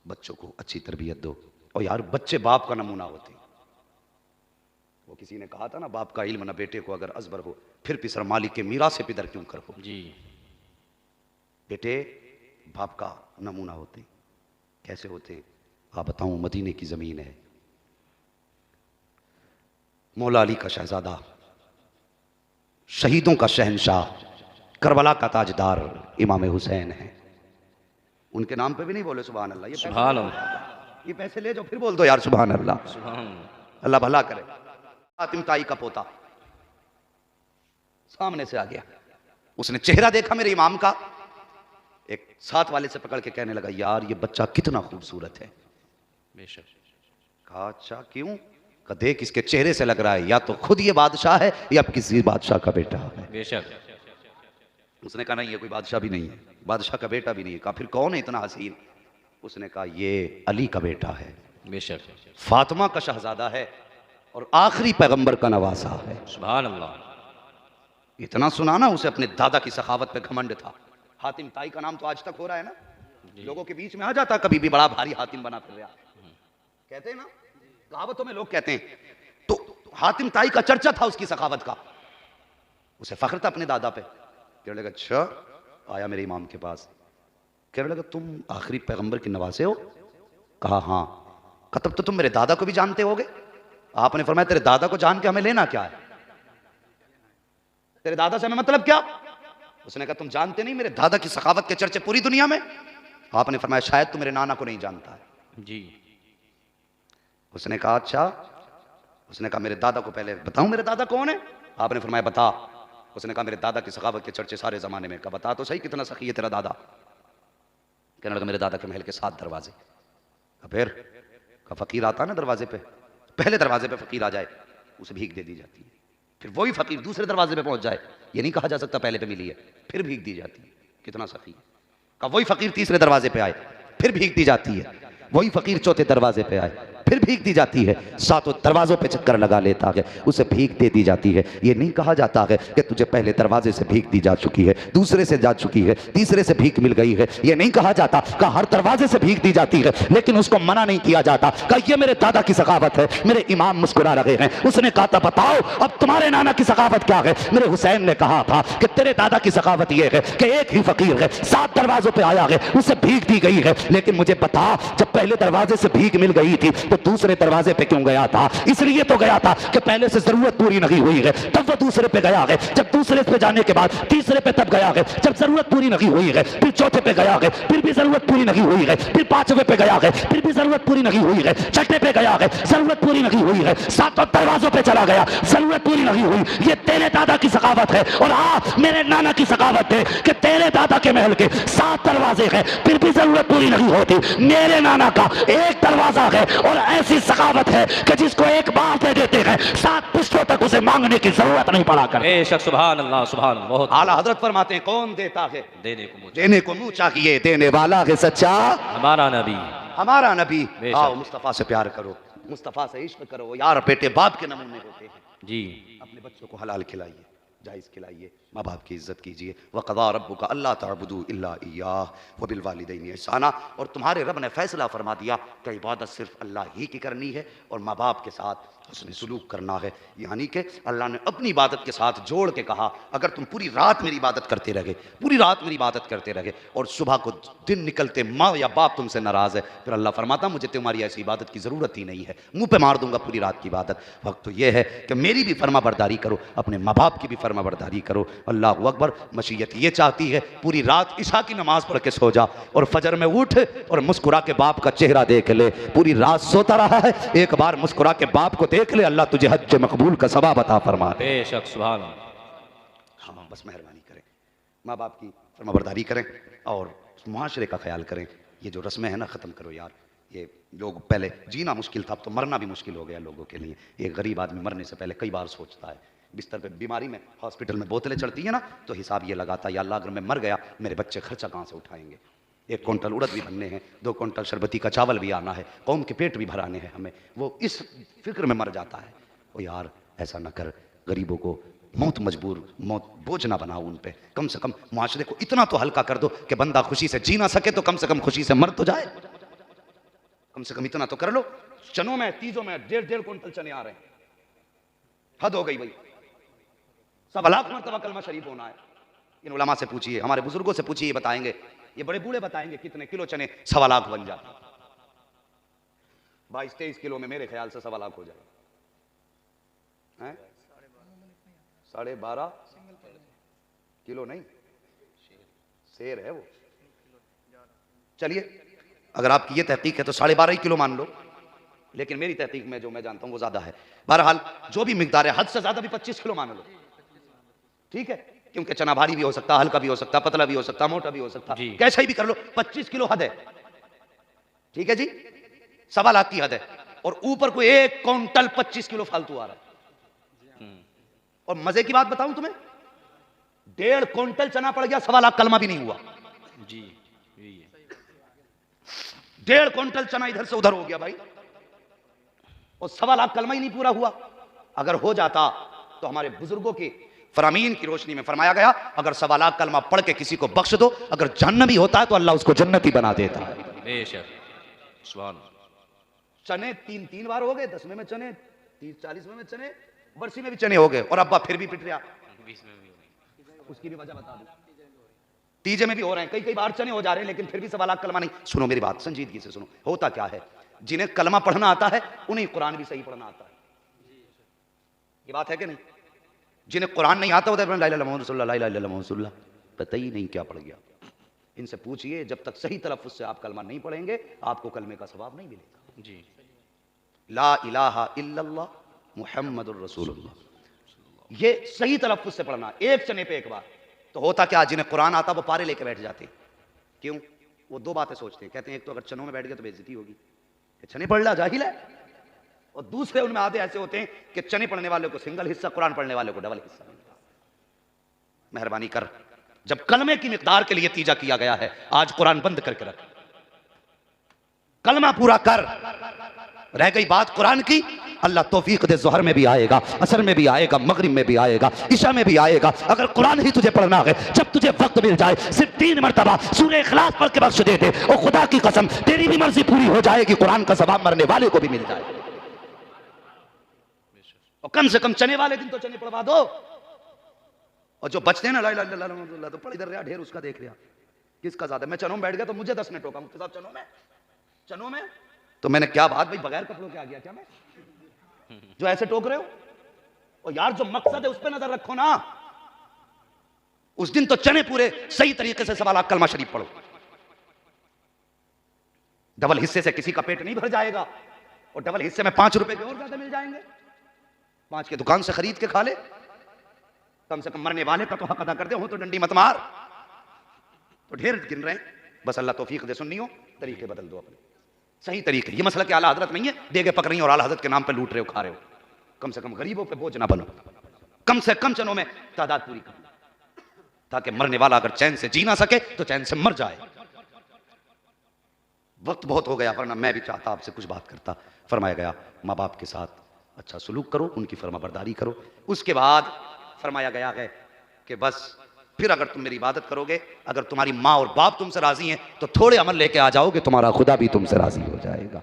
A: बच्चों को अच्छी तरबियत दो। और यार बच्चे बाप का नमूना होते हैं। वो किसी ने कहा था ना, बाप का इल्म ना बेटे को अगर अजबर हो फिर पिसर मालिक के मीरा से पिदर क्यों कर हो।
B: जी।
A: बेटे बाप का नमूना होते। कैसे होते आप बताऊं, मदीने की जमीन है, मौला अली का शहजादा, शहीदों का शहंशाह, करबला का ताजदार इमाम हुसैन है। उनके नाम पे भी नहीं बोले सुभान अल्लाह।
B: सुभान अल्लाह।
A: ये पैसे ले जाओ फिर बोल दो यार सुभान अल्लाह।
B: सुभान।
A: अल्लाह भला करे। फातिमा ताई का पोता सामने से आ गया, उसने चेहरा देखा मेरे इमाम का, एक साथ वाले से पकड़ के कहने लगा यार ये बच्चा कितना खूबसूरत है।
B: बेशक।
A: कहा अच्छा क्यों। कहा देख इसके चेहरे से लग रहा है या तो खुद ये बादशाह है या किसी बादशाह का बेटा है।
B: बेशक।
A: उसने कहा नहीं ये कोई बादशाह भी नहीं है, बादशाह का बेटा भी नहीं है। कहा फिर कौन है इतना हसीन। उसने कहा ये अली का बेटा है,
B: बेशक।
A: फातिमा का शहजादा है और आखिरी पैगंबर का नवासा है।
B: सुभान अल्लाह।
A: इतना सुना ना, उसे अपने दादा की सखावत पे घमंड था। हातिम ताई का नाम तो आज तक हो रहा है ना, लोगों के बीच में आ जाता कभी भी बड़ा भारी हातिम बना फिर रहा। कहते हैं ना, कहावतों में लोग कहते हैं। तो हातिम ताई का चर्चा था उसकी सखावत का, उसे फख्र था अपने दादा पे। कहने लगा अच्छा, आया मेरे इमाम के पास, कहने लगा तुम आखिरी पैगंबर की नवासे हो। कहा हाँ। कहा तब तो तुम मेरे दादा को भी जानते होगे। आपने फरमाया तेरे दादा को जान के हमें लेना क्या है, तेरे दादा से हमें मतलब क्या। उसने कहा तुम जानते नहीं मेरे दादा की सखावत के चर्चे पूरी दुनिया में। आपने फरमाया शायद तू मेरे नाना को नहीं जानता है।
B: जी।
A: उसने कहा अच्छा। उसने कहा मेरे दादा को पहले बताऊं मेरे दादा कौन है। आपने फरमाया बता। उसने कहा मेरे दादा की सखावत के चर्चे सारे जमाने में। कहा बता तो सही कितना सखी है तेरा दादा। कहने लगा मेरे दादा के महल के 7 दरवाजे। फिर का फकीर आता ना दरवाजे पे, पहले दरवाजे पे फकीर आ जाए उसे भीख दे दी जाती है, फिर वही फकीर दूसरे दरवाजे पे पहुंच जाए, ये नहीं कहा जा सकता पहले पे मिली है, फिर भीख दी जाती है। कितना सखी है। का वही फकीर तीसरे दरवाजे पे आए फिर भीख दी जाती है, वही फकीर चौथे दरवाजे पे आए फिर भीख दी जाती है, 7 दरवाजों पे चक्कर लगा लेता है उसे भीख दे दी जाती है। ये नहीं कहा जाता है कि तुझे पहले दरवाजे से भीख दी जा चुकी है, दूसरे से जा चुकी है, तीसरे से भीख मिल गई है। ये नहीं कहा जाता कि हर दरवाजे से भीख दी जाती है, लेकिन उसको मना नहीं किया जाता कि ये मेरे दादा की सखावत है। मेरे इमाम मुस्कुरा रहे हैं। उसने कहा था बताओ अब तुम्हारे नाना की सखावत क्या है। मेरे हुसैन ने कहा था कि तेरे दादा की सखावत यह है कि एक ही फकीर है 7 दरवाजों पे आया है, उसे भीख दी गई है। लेकिन मुझे बता जब पहले दरवाजे से भीख मिल गई थी तो
C: दूसरे दरवाजे पे क्यों गया था? इसलिए तो गया था कि पहले से जरूरत पूरी नहीं हुई है, तब वो दूसरे पे गया है। जब दूसरे पे जाने के बाद तीसरे पे तब गया है, जब जरूरत पूरी नहीं हुई है। फिर चौथे पे गया है, फिर भी जरूरत पूरी नहीं हुई है। फिर पांचवे पे गया है, फिर भी जरूरत पूरी नहीं हुई है। छठे पे गया है, जरूरत पूरी नहीं हुई है। सातों दरवाजों पे चला गया, जरूरत पूरी नहीं हुई। ये तेरे दादा की सखावत है, और हाँ मेरे नाना की सखावत है कि तेरे दादा के महल के 7 दरवाजे हैं, फिर भी जरूरत पूरी नहीं होती। मेरे नाना का एक दरवाजा है, और ऐसी सखावत है कि जिसको एक बार दे देते हैं 7 पुश्तों तक उसे मांगने की जरूरत नहीं पड़ा कर।
B: बेशक सुभान अल्लाह सुभान अल्लाह। बहुत
A: आला हजरत फरमाते हैं कौन देता है?
B: देने को
A: मुंह चाहिए, देने वाला है सच्चा
B: हमारा नबी।
A: हमारा नबी।
B: बेशक।
A: आओ मुस्तफा से प्यार करो, मुस्तफा से इश्क करो यार। बेटे बाप के नमूने होते हैं
B: जी।
A: अपने बच्चों को हलाल खिलाइए, जायज़ खिलाइए, माँ बाप की इज्जत कीजिए। वक़ज़ा रब्बुका अल्ला तअबुदू इल्ला इय्याह व बिल वालिदैनि ihसाना। और तुम्हारे रब ने फैसला फरमा दिया कि इबादत सिर्फ अल्लाह ही की करनी है और माँ बाप के साथ हुस्न सुलूक करना है। यानी कि अल्लाह ने अपनी इबादत के साथ जोड़ के कहा, अगर तुम पूरी रात मेरी इबादत करते रहे, पूरी रात मेरी इबादत करते रहे, और सुबह को दिन निकलते माँ या बाप तुमसे नाराज़ है, फिर अल्लाह फरमाता मुझे तुम्हारी ऐसी इबादत की ज़रूरत ही नहीं है, मुँह पे मार दूंगा पूरी रात की इबादत। वक्त तो यह है कि मेरी भी फर्मा बरदारी करो, अपने माँ बाप की भी फर्मा बरदारी करो। अल्लाह अकबर। मशीयत ये चाहती है पूरी रात इशा की नमाज पढ़ के सो जा, और फजर में उठ और मुस्कुरा के बाप का चेहरा देख ले। पूरी रात सोता रहा है, एक बार मुस्कुरा के बाप को देख ले, अल्लाह तुझे हज मकबूल का सवाब अता फरमा दे।
B: बेशक सुभान अल्लाह।
A: हाँ बस मेहरबानी करें, माँ बाप की फरमाबरदारी करें और मुआशरे का ख्याल करें। ये जो रस्में हैं ना ख़त्म करो यार। ये लोग पहले जीना मुश्किल था, अब तो मरना भी मुश्किल हो गया लोगों के लिए। एक गरीब आदमी मरने से पहले कई बार सोचता है, बिस्तर पे बीमारी में हॉस्पिटल में बोतलें चढ़ती हैं ना, तो हिसाब ये लगाता या अल्लाह अगर मैं मर गया मेरे बच्चे खर्चा कहाँ से उठाएंगे। 1 क्विंटल उड़द भी बनने हैं, 2 क्विंटल शरबती का चावल भी आना है, कौम के पेट भी भराने हैं हमें। वो इस फिक्र में मर जाता है। ओ यार ऐसा ना कर, गरीबों को मौत मजबूर, मौत बोझ ना बनाओ उन पे। कम से कम मुआशरे को इतना तो हल्का कर दो कि बंदा खुशी से जी ना सके तो कम से कम खुशी से मर तो जाए। कम से कम इतना तो कर लो। चनों में तीजों में 1.5 क्विंटल चने आ रहे हैं, हद हो गई भाई। 1.25 लाख मरतबा कलमा शरीफ होना है। इन उलमा से पूछिए, हमारे बुजुर्गों से पूछिए, बताएंगे, ये बड़े बूढ़े बताएंगे कितने किलो चने 1.25 लाख बन जाते। 22-23 किलो में मेरे ख्याल से 1.25 लाख हो जाए। 12.5 किलो नहीं, शेर है वो। चलिए अगर आपकी ये तहकीक है तो 12.5 किलो मान लो, लेकिन मेरी तहकीक में जो मैं जानता हूं वो ज्यादा है। बहरहाल जो भी मिकदार है, हद से ज्यादा भी 25 किलो मान लो, ठीक है, क्योंकि चना भारी भी हो सकता, हल्का भी हो सकता, पतला भी हो सकता, मोटा भी हो सकता, कैसा ही भी कर लो। 25 किलो हद है, ठीक है जी, 1.25 लाख की हद है। और ऊपर को 1 क्विंटल 25 किलो फालतू आ रहा है। और मजे की बात बताऊं तुम्हें, 1.5 क्विंटल चना पड़ गया, 1.25 लाख कलमा भी नहीं हुआ जी। 1.5 क्विंटल चना इधर से उधर हो गया भाई, और 1.25 लाख कलमा ही नहीं पूरा हुआ। अगर हो जाता तो हमारे बुजुर्गों की फरामीन की रोशनी में फरमाया गया, अगर 1.25 लाख कलमा पढ़ के किसी को बख्श दो, अगर जन्नती होता है तो अल्लाह उसको जन्नती बना देता है।
B: बेशक सुभान।
A: चने 3 बार हो गए, 10वें में चने, 30-40वें में चने, बरसी में भी चने हो गए, और अब्बा फिर भी पिट रहा। उसकी भी वजह बता दूं, तीजे में भी हो रहे हैं, कई बार चने हो जा रहे हैं, लेकिन फिर भी 1.25 लाख कलमा नहीं। सुनो मेरी बात संजीदगी से सुनो, होता क्या है, जिन्हें कलमा पढ़ना आता है उन्हें कुरान भी सही पढ़ना आता है। ये बात है कि नहीं? जिन्हें कुरान नहीं आता होता ला इलाहा इल्लल्लाह, पता ही नहीं क्या पढ़ गया। इनसे पूछिए, जब तक सही तलफ्फुज़ से आप कलमा नहीं पढ़ेंगे आपको कलमे का सवाब नहीं मिलेगा जी। ला इलाहा इल्लल्लाह मुहम्मदुर रसूलुल्लाह, ये सही तलफ्फुज़ से पढ़ना, एक चने पे एक बार। तो होता क्या, जिन्हें कुरान आता वो पारे लेके बैठ जाते। क्यों? वो 2 बातें सोचते हैं, कहते हैं एक तो अगर चनों में बैठ गया तो बेइज्जती होगी, चने पढ़ ला जाहिल है, और दूसरे उनमें आधे ऐसे होते हैं कि चने पढ़ने वाले को सिंगल हिस्सा, कुरान पढ़ने वाले को डबल हिस्सा। मेहरबानी कर, जब कलमे की मिकदार के लिए तीजा किया गया है, आज कुरान बंद करके रख, कलमा पूरा कर। रह गई बात कुरान की, अल्लाह तौफीक दे, ज़ोहर में भी आएगा, असर में भी आएगा, मगरिब में भी आएगा, इशा में भी आएगा। अगर कुरान ही तुझे पढ़ना है, जब तुझे वक्त मिल जाए, सिर्फ 3 मरतबा सूरह इखलास पढ़ के बख्श दे दे, और खुदा की कसम तेरी भी मर्जी पूरी हो जाएगी, कुरान का सवाब मरने वाले को भी मिल जाए। और कम से कम चने वाले दिन तो चने पढ़वा दो, और जो बचते हैं ना ला इलाहा इल्लल्लाह, तो पढ़ इधर रहा, ढेर उसका देख लिया, किसका ज्यादा। मैं चनों में बैठ गया तो मुझे 10 ने टोका, मुफ्ती साहब चनों में तो मैंने क्या बात भाई, बगैर कपड़ों के आ गया क्या मैं, जो ऐसे टोक रहे हो? और यार जो मकसद है उस पर नजर रखो ना। उस दिन तो चने पूरे सही तरीके से सवाल कलमा शरीफ पढ़ो। डबल हिस्से से किसी का पेट नहीं भर जाएगा, और डबल हिस्से में 5 रुपए के और ज्यादा मिल जाएंगे। 5 के दुकान से खरीद के खा ले, कम से कम मरने वाले का तो हक अदा कर दे, हो तो डंडी मत मार। तो ढेर गिन रहे हैं, बस अल्लाह तौफीक दे। सुन्नियो तरीके बदल दो अपने, सही तरीके। ये मसला कि आला हजरत नहीं है, देगे पक रही हैं और आला हजरत के नाम पे लूट रहे हो, खा रहे हो। कम से कम गरीबों पे बोझ ना बनो, कम से कम चनों में तादाद पूरी करो, ताकि मरने वाला अगर चैन से जी ना सके तो चैन से मर जाए। वक्त बहुत हो गया, वरना मैं भी चाहता आपसे कुछ बात करता। फरमाया गया माँ बाप के साथ अच्छा सलूक करो, उनकी फरमाबरदारी करो। उसके बाद फरमाया गया है कि बस फिर अगर तुम मेरी इबादत करोगे, अगर तुम्हारी माँ और बाप तुमसे राजी हैं तो थोड़े अमल लेके आ जाओगे, तुम्हारा खुदा भी तुमसे राजी हो जाएगा।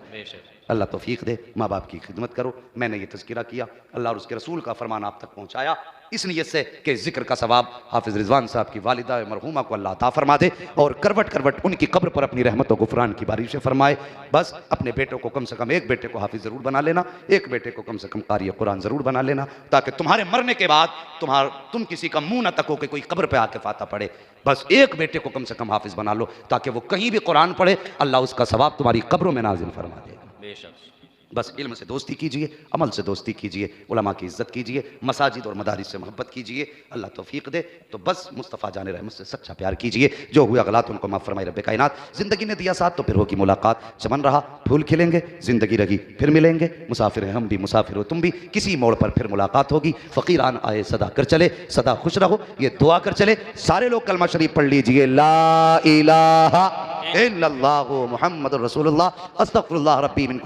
A: अल्लाह तौफीक दे, माँ बाप की खिदमत करो। मैंने ये तज़किरा किया, अल्लाह और उसके रसूल का फरमान आप तक पहुँचाया इस नियत से कि जिक्र का सवाब हाफिज़ रिजवान साहब की वालिदा मरहूमा को अल्लाह अता फरमा दे, और करवट करवट उनकी कब्र पर अपनी रहमत और गुफरान की बारिशें फरमाए। बस अपने बेटों को कम से कम एक बेटे को हाफिज़ ज़रूर बना लेना, एक बेटे को कम से कम कारी कुरान ज़रूर बना लेना, ताकि तुम्हारे मरने के बाद तुम किसी का मुंह न तको कि कोई कब्र पर आके फाता पढ़े। बस एक बेटे को कम से कम हाफिज़ बना लो, ताकि वो कहीं भी कुरान पढ़े, अल्लाह उसका सवाब तुम्हारी कब्रों में नाजिल फरमा देगा। बस इल्म से दोस्ती कीजिए, अमल से दोस्ती कीजिए, उलमा की इज्जत कीजिए, मसाजिद और मदारिस से मोहब्बत कीजिए। अल्लाह तौफीक दे तो बस मुस्तफ़ा जान रहमत से सच्चा प्यार कीजिए। जो हुआ गलत उनको माफ़ फरमाए रब्बे कायनात। ज़िंदगी ने दिया साथ तो फिर होगी मुलाकात, चमन रहा फूल खिलेंगे, ज़िंदगी रही फिर मिलेंगे। मुसाफिर हैं हम भी, मुसाफिर हो तुम भी, किसी मोड़ पर फिर मुलाकात होगी। फ़कीरान आए सदा कर चले, सदा खुश रहो, ये दुआ कर चले। सारे लोग कलमा शरीफ पढ़ लीजिए, ला इलाहा इल्लल्लाहु मुहम्मदुर रसूलुल्लाह, अस्तगफिरुल्लाह रब्बी मिन